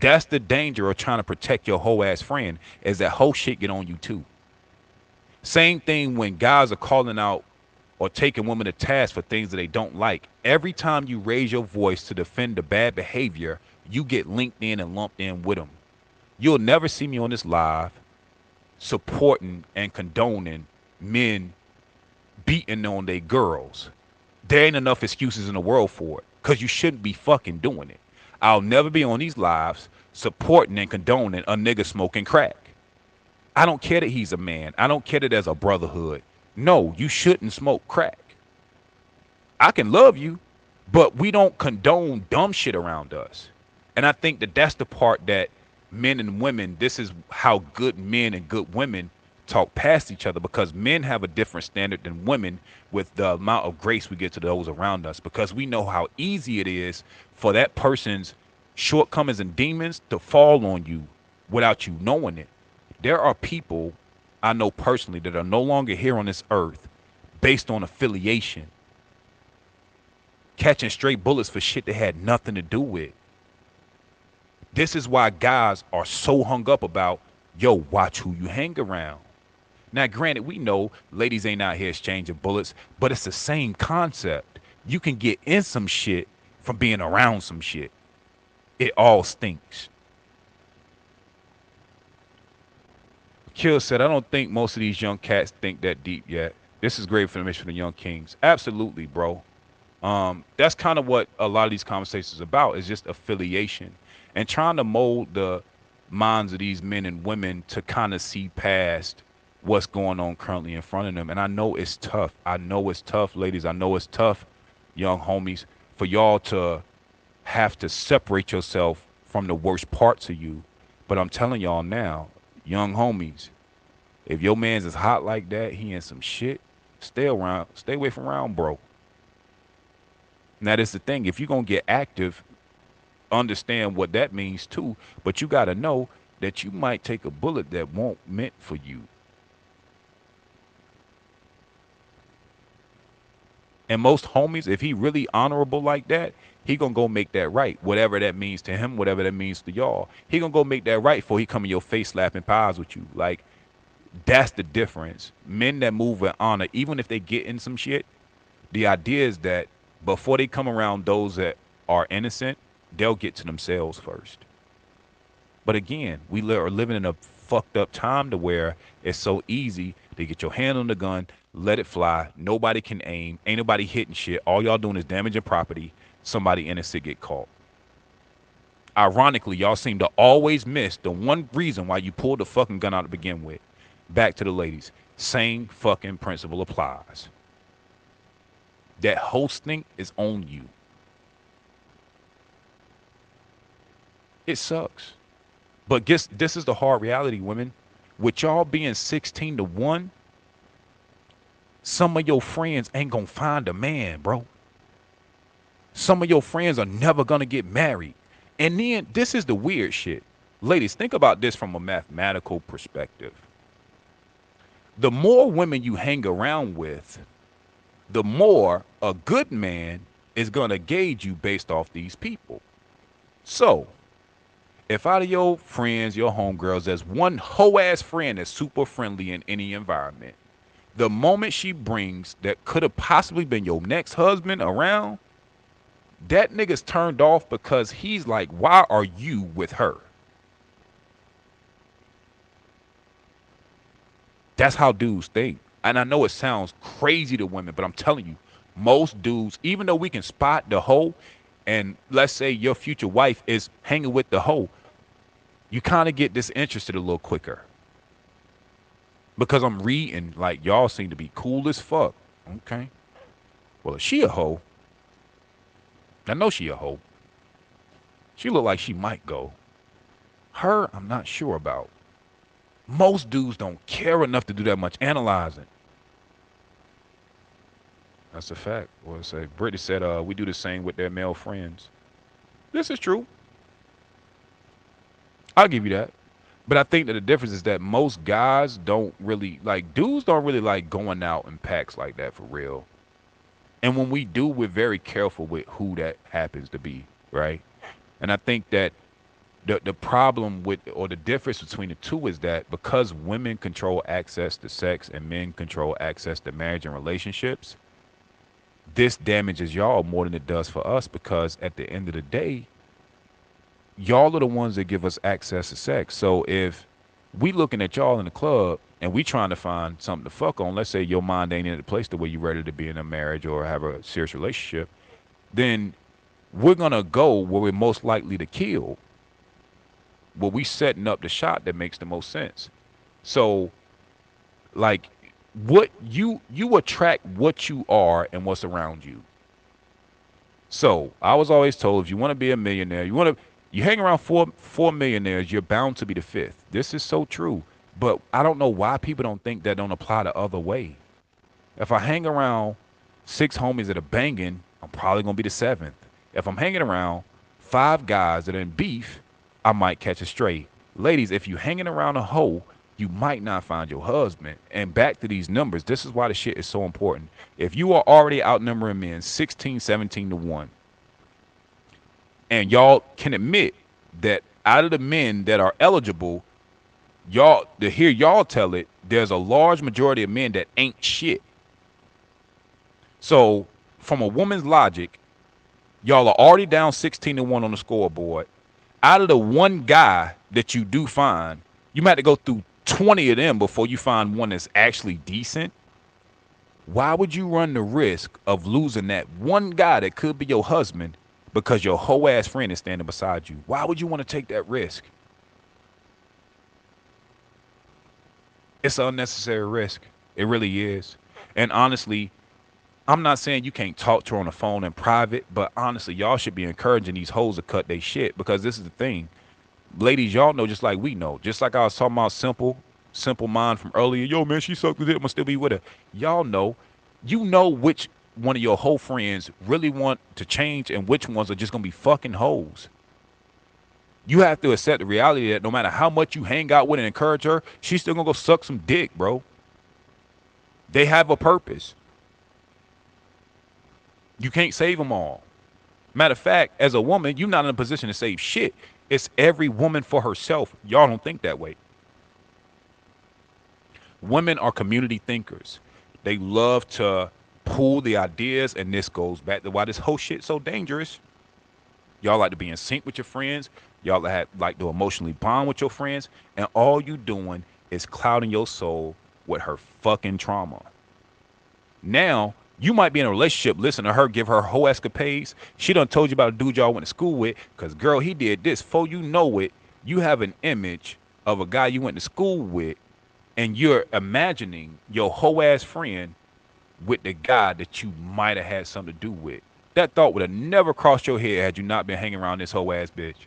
Speaker 1: That's the danger of trying to protect your whole ass friend, is that whole shit get on you too. Same thing when guys are calling out or taking women to task for things that they don't like. Every time you raise your voice to defend the bad behavior, you get linked in and lumped in with them. You'll never see me on this live supporting and condoning men beating on their girls. There ain't enough excuses in the world for it, because you shouldn't be fucking doing it. I'll never be on these lives supporting and condoning a nigga smoking crack. I don't care that he's a man. I don't care that there's a brotherhood. No, you shouldn't smoke crack. I can love you, but we don't condone dumb shit around us. And I think that that's the part that men and women, this is how good men and good women talk past each other, because men have a different standard than women with the amount of grace we get to those around us, because we know how easy it is for that person's shortcomings and demons to fall on you without you knowing it. There are people I know personally that are no longer here on this earth based on affiliation, catching straight bullets for shit they had nothing to do with. This is why guys are so hung up about, yo, watch who you hang around. Now, granted, we know ladies ain't out here exchanging bullets, but it's the same concept. You can get in some shit from being around some shit. It all stinks. Kill said, I don't think most of these young cats think that deep yet. This is great information for the young kings. Absolutely, bro. That's kind of what a lot of these conversations are about, is just affiliation and trying to mold the minds of these men and women to kind of see past what's going on currently in front of them. And I know it's tough. I know it's tough, ladies. I know it's tough, young homies, for y'all to have to separate yourself from the worst parts of you. But I'm telling y'all now, young homies, if your man's is hot like that, he in some shit, stay away from around, bro. Now, that's the thing. If you're going to get active, understand what that means too. But you got to know that you might take a bullet that won't meant for you. And most homies, if he really honorable like that, he gonna go make that right. Whatever that means to him, whatever that means to y'all, he gonna go make that right before he come in your face slapping pies with you. Like, that's the difference. Men that move with honor, even if they get in some shit, the idea is that before they come around those that are innocent, they'll get to themselves first. But again, we are living in a fucked up time to where it's so easy to get your hand on the gun, let it fly. Nobody can aim. Ain't nobody hitting shit. All y'all doing is damaging property. Somebody innocent get caught. Ironically, y'all seem to always miss the one reason why you pulled the fucking gun out to begin with. Back to the ladies. Same fucking principle applies. That hosting is on you. It sucks. But guess this is the hard reality, women. With y'all being 16-1, some of your friends ain't gonna find a man, bro. Some of your friends are never gonna get married. And then this is the weird shit. Ladies, think about this from a mathematical perspective. The more women you hang around with, the more a good man is gonna gauge you based off these people. So, if out of your friends, your homegirls, there's one hoe ass friend that's super friendly in any environment, the moment she brings that could have possibly been your next husband around, that nigga's turned off because he's like, why are you with her? That's how dudes think. And I know it sounds crazy to women, but I'm telling you, most dudes, even though we can spot the hoe, and let's say your future wife is hanging with the hoe, you kind of get disinterested a little quicker. Because I'm reading, like, y'all seem to be cool as fuck. Okay. Well, if she a hoe, I know she a hoe. She look like she might go. Her, I'm not sure about. Most dudes don't care enough to do that much analyzing. That's a fact. What I say? Brittany said, we do the same with their male friends. This is true. I'll give you that. But I think that the difference is that most guys don't really like dudes don't really like going out in packs like that for real. And when we do, we're very careful with who that happens to be, right? And I think that the problem with or the difference between the two is that because women control access to sex and men control access to marriage and relationships, this damages y'all more than it does for us because at the end of the day, y'all are the ones that give us access to sex. So if we looking at y'all in the club and we trying to find something to fuck on, let's say your mind ain't in the place the way you ready to be in a marriage or have a serious relationship, then we're gonna go where we're most likely to kill. Where we setting up the shot that makes the most sense. So like what you attract what you are and what's around you. So I was always told if you want to be a millionaire, you hang around four millionaires, you're bound to be the fifth. This is so true. But I don't know why people don't think that don't apply the other way. If I hang around six homies that are banging, I'm probably gonna be the seventh. If I'm hanging around five guys that are in beef, I might catch a stray. Ladies, if you hanging around a hoe, you might not find your husband. And back to these numbers, this is why the shit is so important. If you are already outnumbering men 16, 17 to 1, and y'all can admit that out of the men that are eligible, y'all to hear y'all tell it, there's a large majority of men that ain't shit. So from a woman's logic, y'all are already down 16 to 1 on the scoreboard. Out of the one guy that you do find, you might have to go through 20 of them before you find one that's actually decent. Why would you run the risk of losing that one guy that could be your husband because your whole ass friend is standing beside you? Why would you want to take that risk? It's an unnecessary risk. It really is. And honestly, I'm not saying you can't talk to her on the phone in private, but honestly, y'all should be encouraging these hoes to cut their shit because this is the thing. Ladies, y'all know just like we know. Just like I was talking about simple mind from earlier. Yo, man, she sucked with it. I'm going to still be with her. Y'all know. You know which one of your hoe friends really want to change and which ones are just going to be fucking hoes. You have to accept the reality that no matter how much you hang out with and encourage her, she's still going to go suck some dick, bro. They have a purpose. You can't save them all. Matter of fact, as a woman, you're not in a position to save shit. It's every woman for herself. Y'all don't think that way. Women are community thinkers. They love to pool the ideas, and this goes back to why this whole shit's so dangerous. Y'all like to be in sync with your friends. Y'all like to emotionally bond with your friends, and all you doing is clouding your soul with her fucking trauma. Now, you might be in a relationship, listen to her give her whole escapades. She done told you about a dude y'all went to school with, because, girl, he did this. Before you know it, you have an image of a guy you went to school with, and you're imagining your whole ass friend with the guy that you might have had something to do with. That thought would have never crossed your head had you not been hanging around this whole ass bitch.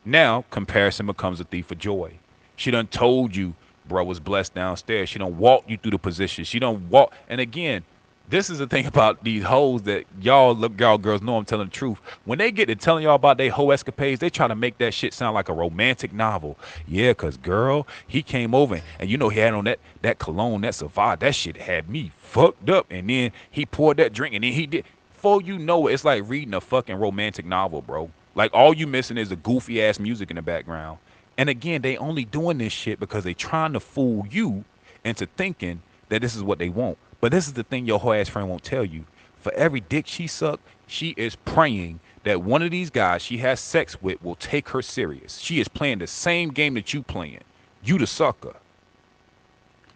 Speaker 1: Now, comparison becomes a thief of joy. She done told you, bro was blessed downstairs. She done walk you through the position. She done walk. And again, this is the thing about these hoes that y'all girls know I'm telling the truth. When they get to telling y'all about their hoe escapades, they try to make that shit sound like a romantic novel. Yeah, cause girl, he came over and you know he had on that cologne, that Savage, that shit had me fucked up. And then he poured that drink and then he did. Before you know it, it's like reading a fucking romantic novel, bro. Like all you missing is the goofy ass music in the background. And again, they only doing this shit because they trying to fool you into thinking that this is what they want. But this is the thing your whole ass friend won't tell you. For every dick she sucked, she is praying that one of these guys she has sex with will take her serious. She is playing the same game that you playing. You the sucker.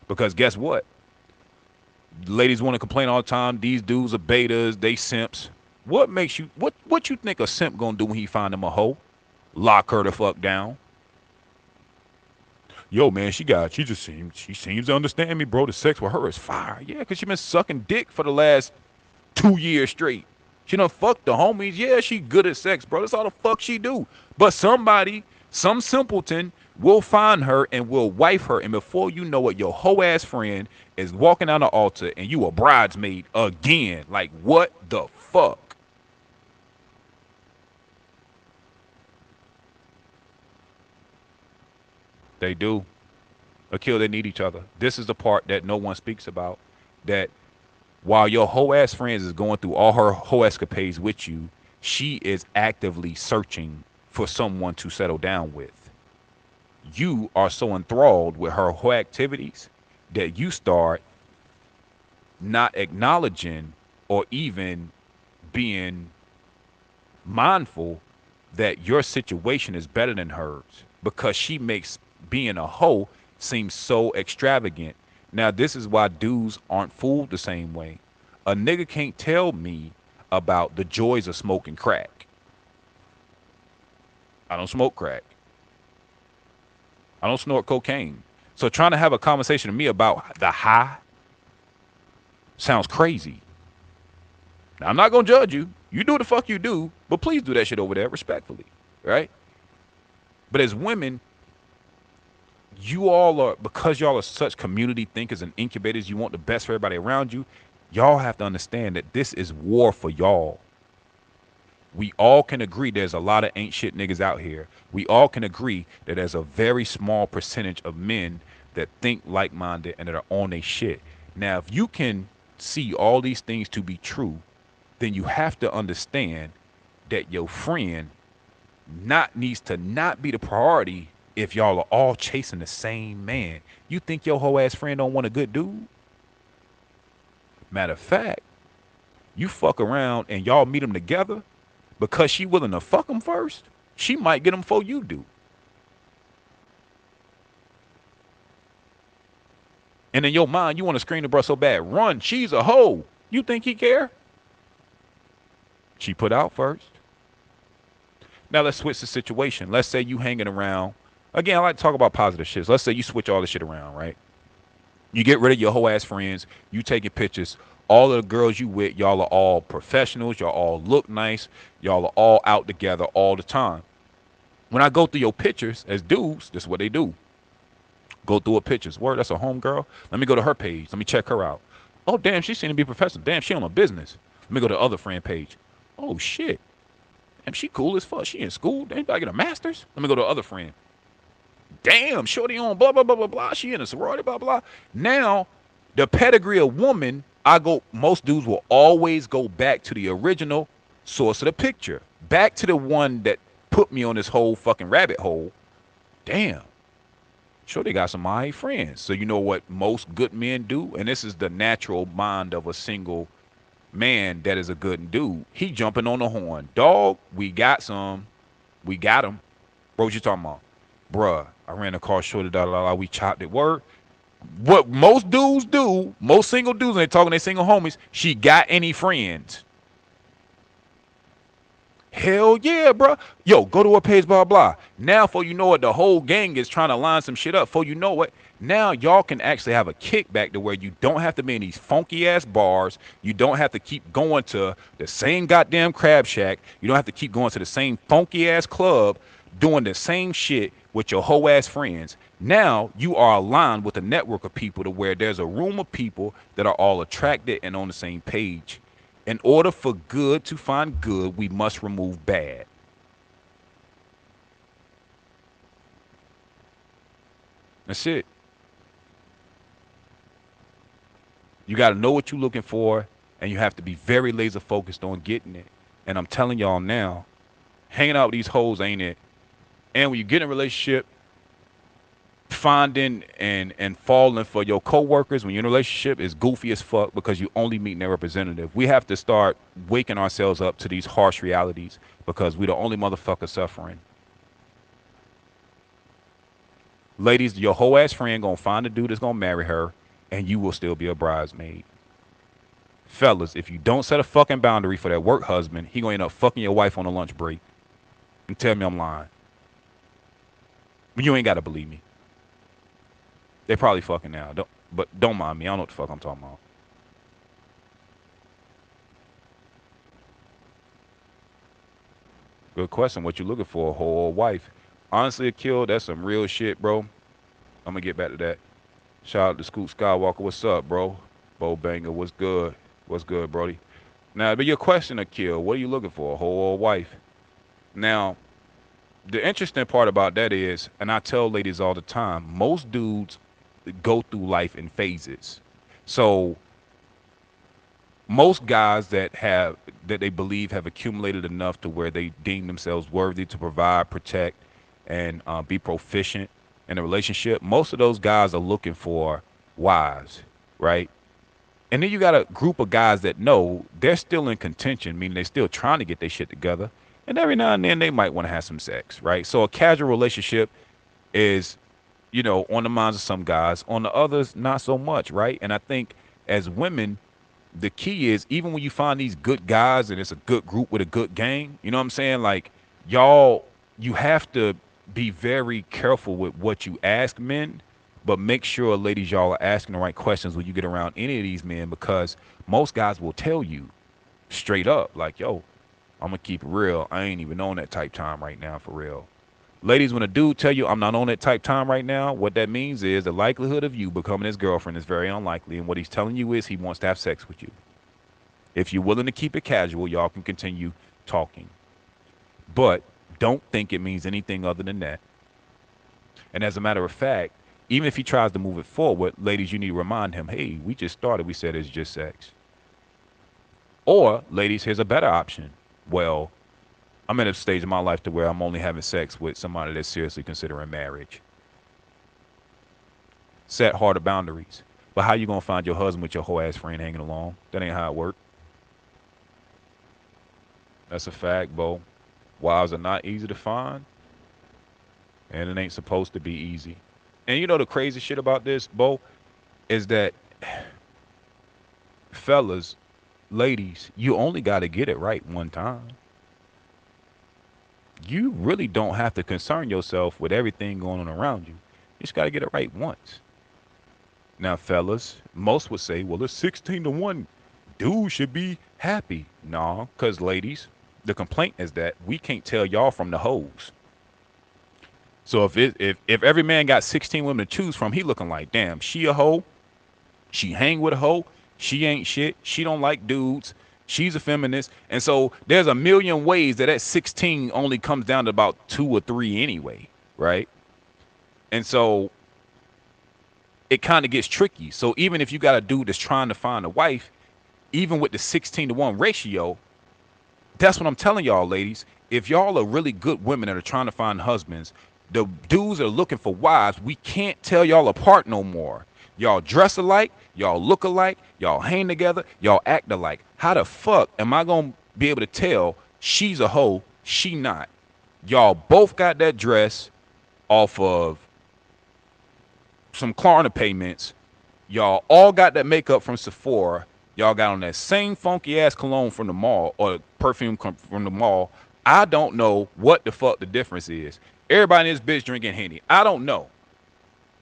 Speaker 1: Because guess what? Ladies want to complain all the time. These dudes are betas. They simps. What makes you what you think a simp gonna do when he find him a hoe? Lock her the fuck down. Yo, man, she seems to understand me, bro. The sex with her is fire. Yeah, because she been sucking dick for the last 2 years straight. She done fucked the homies. Yeah, she good at sex, bro. That's all the fuck she do. But somebody, some simpleton, will find her and will wife her. And before you know it, your hoe ass friend is walking down the altar and you a bridesmaid again. Like, what the fuck? They do. Akil, they need each other. This is the part that no one speaks about. That while your hoe ass friends is going through all her hoe escapades with you, she is actively searching for someone to settle down with. You are so enthralled with her hoe activities that you start not acknowledging or even being mindful that your situation is better than hers because she makes being a hoe seem so extravagant. Now, this is why dudes aren't fooled the same way. A nigga can't tell me about the joys of smoking crack. I don't smoke crack. I don't snort cocaine. So trying to have a conversation with me about the high sounds crazy. Now, I'm not going to judge you. You do what the fuck you do, but please do that shit over there respectfully, right? But as women, you all are, because y'all are such community thinkers and incubators, you want the best for everybody around you. Y'all have to understand that this is war for y'all. We all can agree there's a lot of ain't shit niggas out here. We all can agree that there's a very small percentage of men that think like-minded and that are on their shit. Now, if you can see all these things to be true, then you have to understand that your friend not needs to not be the priority if y'all are all chasing the same man. You think your whole ass friend don't want a good dude? Matter of fact, you fuck around and y'all meet them together because she willing to fuck him first. She might get him before you do. And in your mind, you want to scream to bro so bad, run, she's a hoe. You think he care? She put out first. Now let's switch the situation. Let's say you hanging around. Again, I like to talk about positive shit. Let's say you switch all this shit around, right? You get rid of your whole ass friends. You taking pictures. All of the girls you with, y'all are all professionals. Y'all all look nice. Y'all are all out together all the time. When I go through your pictures as dudes, this is what they do. Go through her pictures. Word, that's a home girl. Let me go to her page. Let me check her out. Oh, damn, she seems to be professional. Damn, she on a business. Let me go to the other friend page. Oh, shit. Damn, she cool as fuck. She in school. Damn, I get a master's. Let me go to the other friend. Damn, shorty on blah, blah, blah, blah, blah. She in a sorority, blah, blah. Now, the pedigree of woman, most dudes will always go back to the original source of the picture. Back to the one that put me on this whole fucking rabbit hole. Damn. Sure, they got some my friends. So you know what most good men do? And this is the natural mind of a single man that is a good dude. He jumping on the horn. Dog, we got some. We got him. Bro, what you talking about? Bruh, I ran the car short, we chopped it. Word. What most dudes do, most single dudes, when they talking to their single homies, she got any friends? Hell yeah, bro. Yo, go to her page, blah, blah. Now, for you know what, the whole gang is trying to line some shit up. For you know what, now y'all can actually have a kickback to where you don't have to be in these funky ass bars. You don't have to keep going to the same goddamn crab shack. You don't have to keep going to the same funky ass club doing the same shit with your whole ass friends. Now you are aligned with a network of people to where there's a room of people that are all attracted and on the same page. In order for good to find good, we must remove bad. That's it. You got to know what you're looking for, and you have to be very laser focused on getting it. And I'm telling y'all now, hanging out with these hoes ain't it. And when you get in a relationship, finding and falling for your coworkers when you're in a relationship is goofy as fuck because you only meet their representative. We have to start waking ourselves up to these harsh realities because we're the only motherfucker suffering. Ladies, your whole ass friend gonna find a dude that's gonna marry her, and you will still be a bridesmaid. Fellas, if you don't set a fucking boundary for that work husband, he gonna end up fucking your wife on a lunch break. And tell me I'm lying. You ain't gotta believe me. They probably fucking now. Don't mind me. I don't know what the fuck I'm talking about. Good question. What you looking for, a whole wife? Honestly, a kill. That's some real shit, bro. I'm gonna get back to that. Shout out to Scoot Skywalker. What's up, bro? Bo Banger. What's good? What's good, Brody? Now, but your question, a kill. What are you looking for, a whole wife? Now, the interesting part about that is, and I tell ladies all the time, most dudes go through life in phases. So most guys that they believe have accumulated enough to where they deem themselves worthy to provide, protect, and be proficient in a relationship. Most of those guys are looking for wives, right? And then you got a group of guys that know they're still in contention, meaning they're still trying to get their shit together. And every now and then they might want to have some sex, right? So a casual relationship is, on the minds of some guys, on the others, not so much, right? And I think as women, the key is even when you find these good guys and it's a good group with a good gang, you know what I'm saying? Like, y'all, you have to be very careful with what you ask men, but make sure, ladies, y'all are asking the right questions when you get around any of these men because most guys will tell you straight up, like, yo, I'm gonna keep it real. I ain't even on that type time right now for real. Ladies, when a dude tell you I'm not on that type time right now, what that means is the likelihood of you becoming his girlfriend is very unlikely. And what he's telling you is he wants to have sex with you. If you're willing to keep it casual, y'all can continue talking. But don't think it means anything other than that. And as a matter of fact, even if he tries to move it forward, ladies, you need to remind him, hey, we just started. We said it's just sex. Or, ladies, here's a better option. Well, I'm at a stage in my life to where I'm only having sex with somebody that's seriously considering marriage. Set harder boundaries. But how you gonna find your husband with your whole ass friend hanging along? That ain't how it work. That's a fact, Bo. Wives are not easy to find, and it ain't supposed to be easy. And you know the crazy shit about this, Bo, is that fellas, ladies, you only gotta get it right one time. You really don't have to concern yourself with everything going on around you. You just got to get it right once. Now, fellas, most would say, well, it's 16-1. Dude should be happy. No, because ladies, the complaint is that we can't tell y'all from the hoes. So if every man got 16 women to choose from, he looking like, damn, she a hoe. She hang with a hoe. She ain't shit. She don't like dudes. She's a feminist. And so there's a million ways that 16 only comes down to about 2 or 3 anyway, right? And so it kind of gets tricky. So even if you got a dude that's trying to find a wife, even with the 16-1 ratio, that's what I'm telling y'all, ladies. If y'all are really good women that are trying to find husbands, the dudes that are looking for wives, we can't tell y'all apart no more. Y'all dress alike, y'all look alike, y'all hang together, y'all act alike. How the fuck am I gonna be able to tell she's a hoe, she not? Y'all both got that dress off of some Klarna payments. Y'all all got that makeup from Sephora. Y'all got on that same funky ass cologne from the mall or perfume from the mall. I don't know what the fuck the difference is. Everybody in this bitch drinking Henny. I don't know.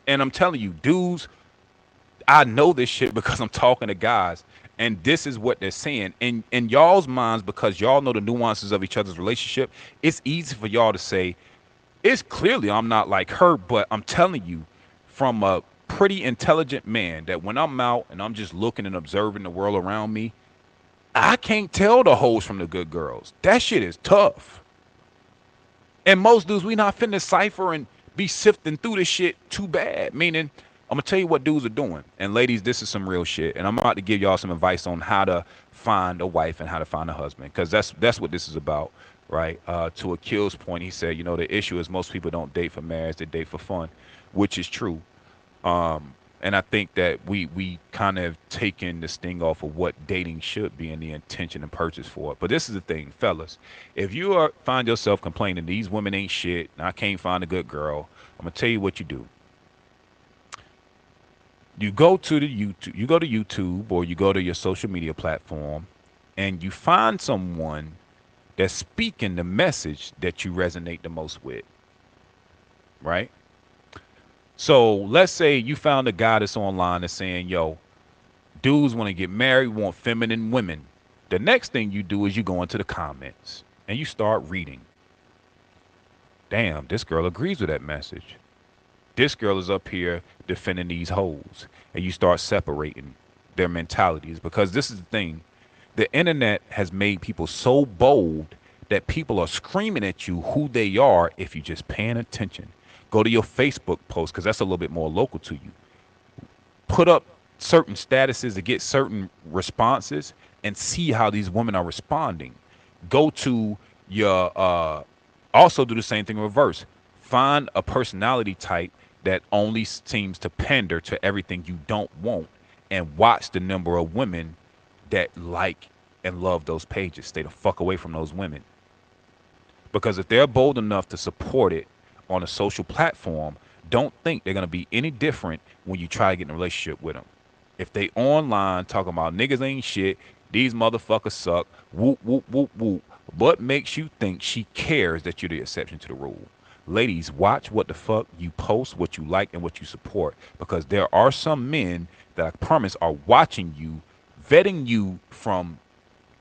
Speaker 1: And I'm telling you, dudes, I know this shit because I'm talking to guys, and this is what they're saying. In y'all's minds, because y'all know the nuances of each other's relationship, it's easy for y'all to say, it's clearly I'm not like her, but I'm telling you, from a pretty intelligent man, that when I'm out and I'm just looking and observing the world around me, I can't tell the hoes from the good girls. That shit is tough. And most dudes, we not finna cipher and be sifting through this shit too bad. Meaning, I'm gonna tell you what dudes are doing. And ladies, this is some real shit. And I'm about to give y'all some advice on how to find a wife and how to find a husband. Because that's what this is about, right? To Akil's point, he said, the issue is most people don't date for marriage, they date for fun, which is true. And I think that we kind of taken the sting off of what dating should be and the intention and purpose for it. But this is the thing, fellas. If you find yourself complaining these women ain't shit and I can't find a good girl, I'm gonna tell you what you do. You go to the YouTube, you go to YouTube or you go to your social media platform and you find someone that's speaking the message that you resonate the most with, right? So let's say you found a guy that's online that's saying, yo, dudes want to get married, want feminine women. The next thing you do is you go into the comments and you start reading. Damn, this girl agrees with that message. This girl is up here defending these hoes. And you start separating their mentalities because this is the thing. The internet has made people so bold that people are screaming at you who they are if you're just paying attention. Go to your Facebook post because that's a little bit more local to you. Put up certain statuses to get certain responses and see how these women are responding. Go to your also do the same thing in reverse. Find a personality type that only seems to pander to everything you don't want and watch the number of women that like and love those pages. Stay the fuck away from those women. Because if they're bold enough to support it on a social platform, don't think they're going to be any different when you try to get in a relationship with them. If they online talking about niggas ain't shit, these motherfuckers suck, whoop, whoop, whoop, whoop, what makes you think she cares that you're the exception to the rule? Ladies, watch what the fuck you post, what you like, and what you support. Because there are some men that I promise are watching you, vetting you from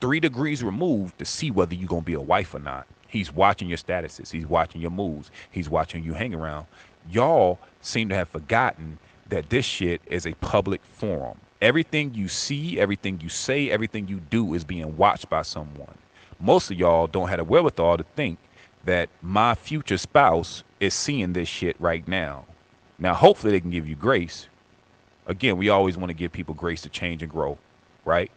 Speaker 1: 3 degrees removed to see whether you're going to be a wife or not. He's watching your statuses. He's watching your moves. He's watching you hang around. Y'all seem to have forgotten that this shit is a public forum. Everything you see, everything you say, everything you do is being watched by someone. Most of y'all don't have the wherewithal to think that my future spouse is seeing this shit right now. Now, hopefully they can give you grace. Again, we always want to give people grace to change and grow, right?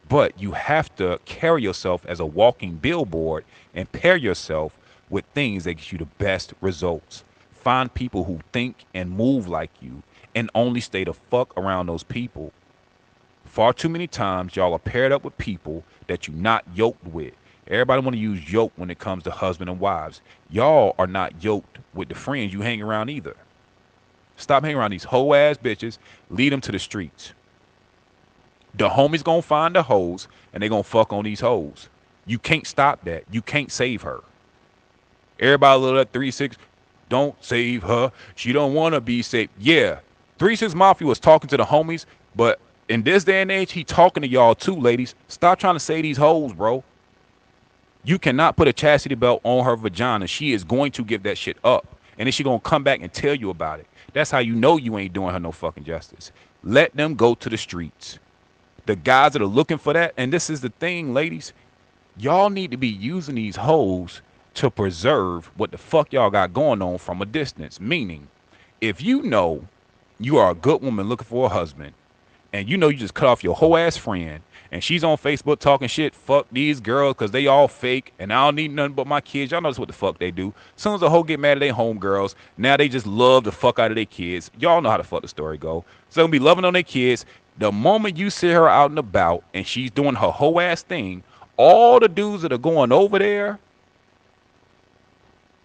Speaker 1: But you have to carry yourself as a walking billboard and pair yourself with things that get you the best results. Find people who think and move like you and only stay the fuck around those people. Far too many times y'all are paired up with people that you're not yoked with. Everybody want to use yoke when it comes to husband and wives. Y'all are not yoked with the friends you hang around either. Stop hanging around these hoe ass bitches. Lead them to the streets. The homies gonna find the hoes and they gonna fuck on these hoes. You can't stop that. You can't save her. Everybody little at 3-6, don't save her. She don't want to be saved. Yeah, 3-6 Mafia was talking to the homies, but in this day and age, he talking to y'all too, ladies. Stop trying to save these hoes, bro. You cannot put a chastity belt on her vagina. She is going to give that shit up. And then she gonna come back and tell you about it. That's how you know you ain't doing her no fucking justice. Let them go to the streets. The guys that are looking for that, and this is the thing, ladies, y'all need to be using these hoes to preserve what the fuck y'all got going on from a distance. Meaning, if you know you are a good woman looking for a husband, and you know you just cut off your whole ass friend, and she's on Facebook talking shit, fuck these girls because they all fake, and I don't need nothing but my kids. Y'all notice what the fuck they do. As soon as the hoe get mad at their homegirls, now they just love the fuck out of their kids. Y'all know how the fuck the story go. So they'll be loving on their kids. The moment you see her out and about and she's doing her whole ass thing, all the dudes that are going over there,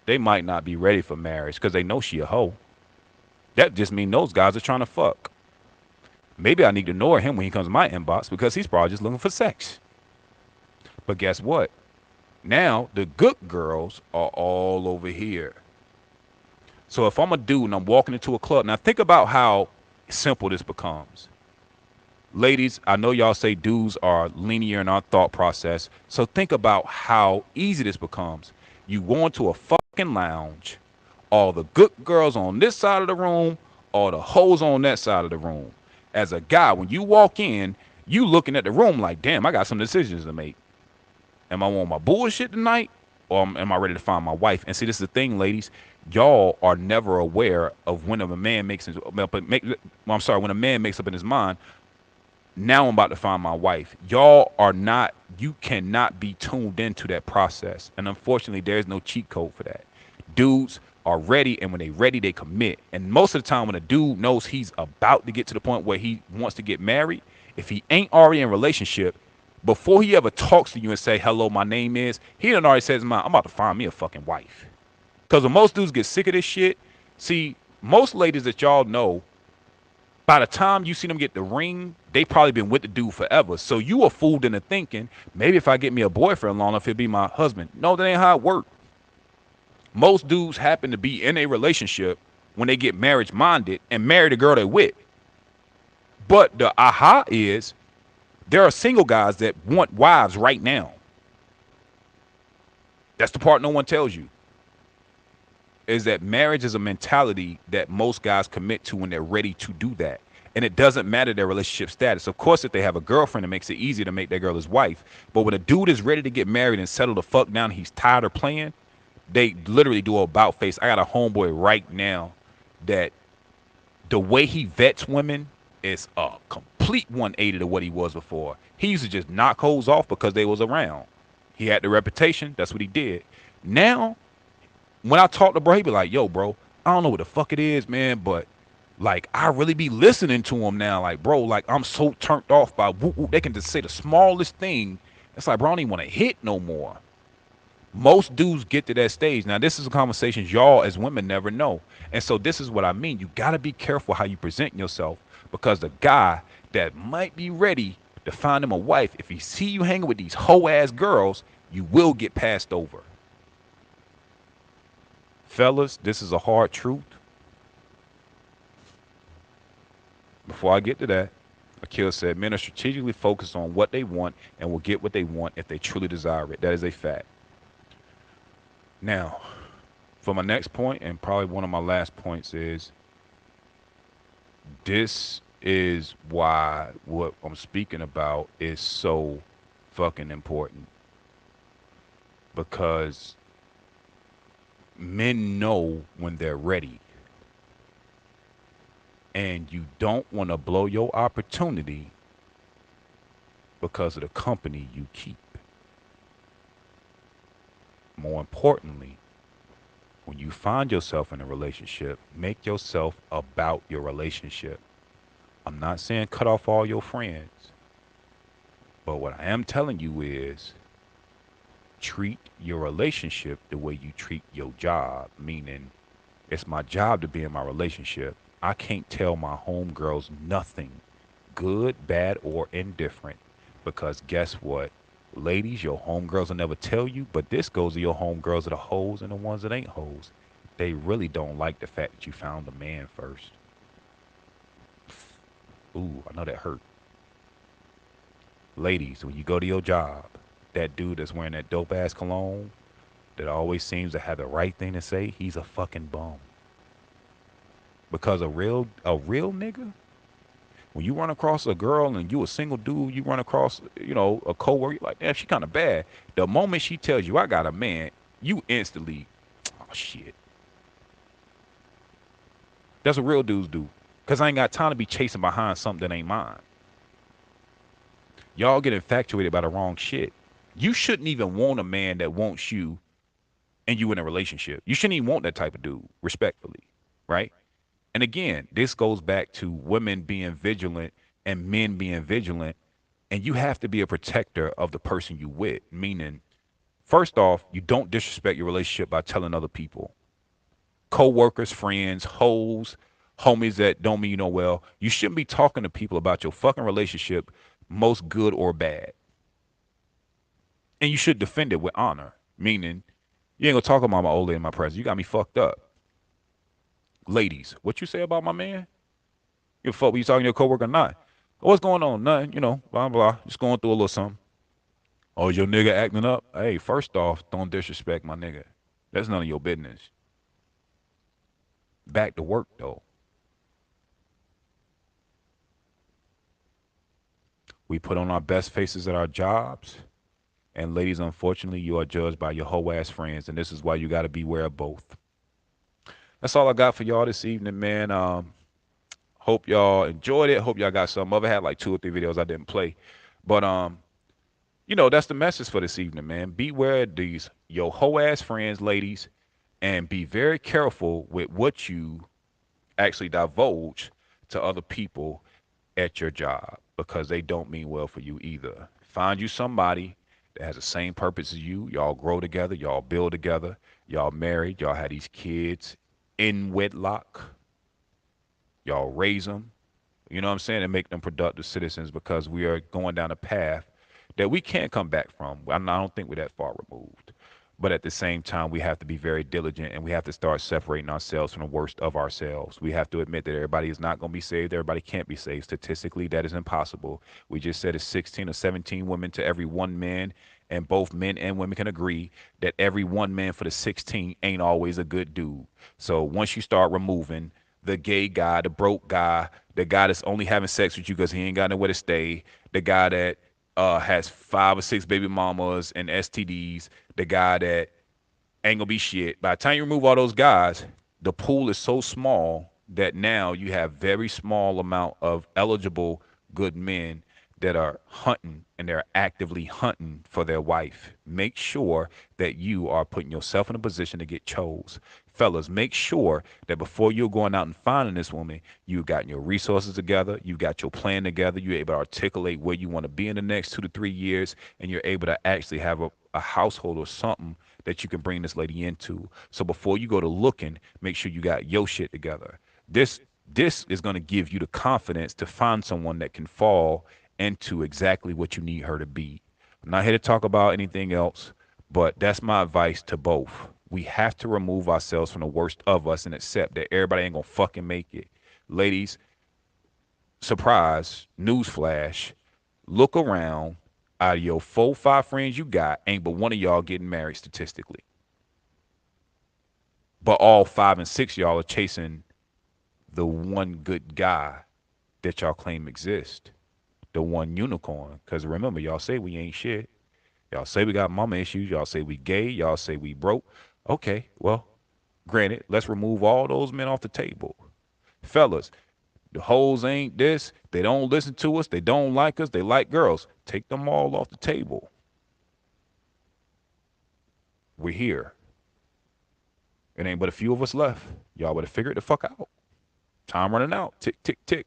Speaker 1: they might not be ready for marriage because they know she a hoe. That just means those guys are trying to fuck. Maybe I need to ignore him when he comes to my inbox because he's probably just looking for sex. But guess what? Now the good girls are all over here. So if I'm a dude and I'm walking into a club, now think about how simple this becomes. Ladies, I know y'all say dudes are linear in our thought process. So think about how easy this becomes. You go into a fucking lounge, all the good girls on this side of the room, all the hoes on that side of the room. As a guy, when you walk in, you looking at the room like, damn, I got some decisions to make. Am I on my bullshit tonight, or am I ready to find my wife? And see, this is the thing, ladies. Y'all are never aware of when a man makes when a man makes up in his mind, now I'm about to find my wife. Y'all are not, you cannot be tuned into that process. And unfortunately, there's no cheat code for that. Dudes are ready, and when they ready, they commit. And most of the time when a dude knows he's about to get to the point where he wants to get married, if he ain't already in a relationship, before he ever talks to you and say, hello, my name is, he done already says, I'm about to find me a fucking wife. Because when most dudes get sick of this shit, see, most ladies that y'all know By the time you see them get the ring, they probably been with the dude forever. So you are fooled into thinking maybe if I get me a boyfriend long enough, he'll be my husband. No, that ain't how it works. Most dudes happen to be in a relationship when they get marriage minded and marry the girl they with. But the aha is there are single guys that want wives right now. That's the part no one tells you. Is that marriage is a mentality that most guys commit to when they're ready to do that. And it doesn't matter their relationship status. Of course, if they have a girlfriend, it makes it easier to make that girl his wife. But when a dude is ready to get married and settle the fuck down, he's tired of playing, they literally do a about face. I got a homeboy right now that the way he vets women is a complete 180 to what he was before. He used to just knock hoes off because they was around. He had the reputation. That's what he did. Now, when I talk to bro, he be like, yo, bro, I don't know what the fuck it is, man, but like I really be listening to him now. Like, bro, like I'm so turned off by whoop, whoop. They can just say the smallest thing. It's like, bro, I don't even want to hit no more. Most dudes get to that stage. Now, this is a conversation y'all as women never know. And so this is what I mean. You got to be careful how you present yourself because the guy that might be ready to find him a wife, if he see you hanging with these hoe ass girls, you will get passed over. Fellas, this is a hard truth. Before I get to that, Akil said men are strategically focused on what they want and will get what they want if they truly desire it. That is a fact. Now, for my next point, and probably one of my last points, is this is why what I'm speaking about is so fucking important. Because men know when they're ready. And you don't want to blow your opportunity because of the company you keep. More importantly, when you find yourself in a relationship, make yourself about your relationship. I'm not saying cut off all your friends, but what I am telling you is treat your relationship the way you treat your job, meaning it's my job to be in my relationship. I can't tell my homegirls nothing, good, bad, or indifferent, because guess what? Ladies, your homegirls will never tell you, but this goes to your homegirls that are hoes and the ones that ain't hoes. They really don't like the fact that you found a man first. Ooh, I know that hurt. Ladies, when you go to your job, that dude that's wearing that dope ass cologne that always seems to have the right thing to say, he's a fucking bum. Because a real nigga, when you run across a girl and you a single dude, you run across, a coworker, you're like, damn, she kind of bad. The moment she tells you I got a man, you instantly, oh shit. That's what real dudes do. Cause I ain't got time to be chasing behind something that ain't mine. Y'all get infatuated by the wrong shit. You shouldn't even want a man that wants you and you in a relationship. You shouldn't even want that type of dude, respectfully, right? And again, this goes back to women being vigilant and men being vigilant. And you have to be a protector of the person you with. Meaning, first off, you don't disrespect your relationship by telling other people. Co-workers, friends, hoes, homies that don't mean you know well. You shouldn't be talking to people about your fucking relationship, most good or bad. And you should defend it with honor. Meaning, you ain't gonna talk about my old lady in my presence. You got me fucked up. Ladies, what you say about my man? You fuck when you talking to your coworker or not? What's going on? Nothing, blah blah. Just going through a little something. Oh, is your nigga acting up? Hey, first off, don't disrespect my nigga. That's none of your business. Back to work though. We put on our best faces at our jobs. And ladies, unfortunately, you are judged by your hoe ass friends, and this is why you gotta beware of both. That's all I got for y'all this evening, man. Hope y'all enjoyed it. Hope y'all got some of it. I had like 2 or 3 videos I didn't play. But that's the message for this evening, man. Beware of these yo hoe ass friends, ladies, and be very careful with what you actually divulge to other people at your job because they don't mean well for you either. Find you somebody that has the same purpose as you. Y'all grow together, y'all build together, y'all married, y'all had these kids in wedlock. Y'all raise them, you know what I'm saying, and make them productive citizens because we are going down a path that we can't come back from. I don't think we're that far removed. But at the same time, we have to be very diligent and we have to start separating ourselves from the worst of ourselves. We have to admit that everybody is not going to be saved. Everybody can't be saved. Statistically, that is impossible. We just said it's 16 or 17 women to every one man, and both men and women can agree that every one man for the 16 ain't always a good dude. So once you start removing the gay guy, the broke guy, the guy that's only having sex with you because he ain't got nowhere to stay, the guy that has 5 or 6 baby mamas and STDs, the guy that ain't gonna be shit. By the time you remove all those guys, the pool is so small that now you have very small amount of eligible good men that are hunting and they're actively hunting for their wife. Make sure that you are putting yourself in a position to get chose. Fellas, make sure that before you're going out and finding this woman, you've got your resources together, you've got your plan together, you're able to articulate where you want to be in the next 2 to 3 years, and you're able to actually have a household or something that you can bring this lady into. So before you go to looking, make sure you got your shit together. This is going to give you the confidence to find someone that can fall into exactly what you need her to be. I'm not here to talk about anything else, but that's my advice to both. We have to remove ourselves from the worst of us and accept that everybody ain't gonna fucking make it. Ladies, surprise, newsflash, look around. Out of your 4, 5 friends you got, ain't but one of y'all getting married statistically. But all 5 and 6 y'all are chasing the one good guy that y'all claim exists. The one unicorn. Because remember, y'all say we ain't shit. Y'all say we got mama issues. Y'all say we gay. Y'all say we broke. Okay, well, granted, let's remove all those men off the table. Fellas, the hoes ain't this. They don't listen to us. They don't like us. They like girls. Take them all off the table. We're here. It ain't but a few of us left. Y'all better figure it the fuck out. Time running out. Tick, tick, tick.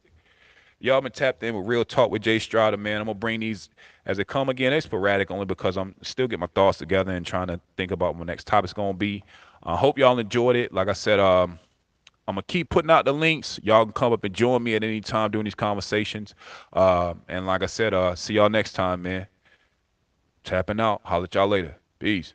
Speaker 1: Y'all been tapped in with Real Talk with Jay Strada, man. I'm gonna bring these as they come again. They're sporadic only because I'm still getting my thoughts together and trying to think about what my next topic's gonna be. I hope y'all enjoyed it. Like I said, I'm gonna keep putting out the links. Y'all can come up and join me at any time during these conversations. And like I said, see y'all next time, man. Tapping out. Holler at y'all later. Peace.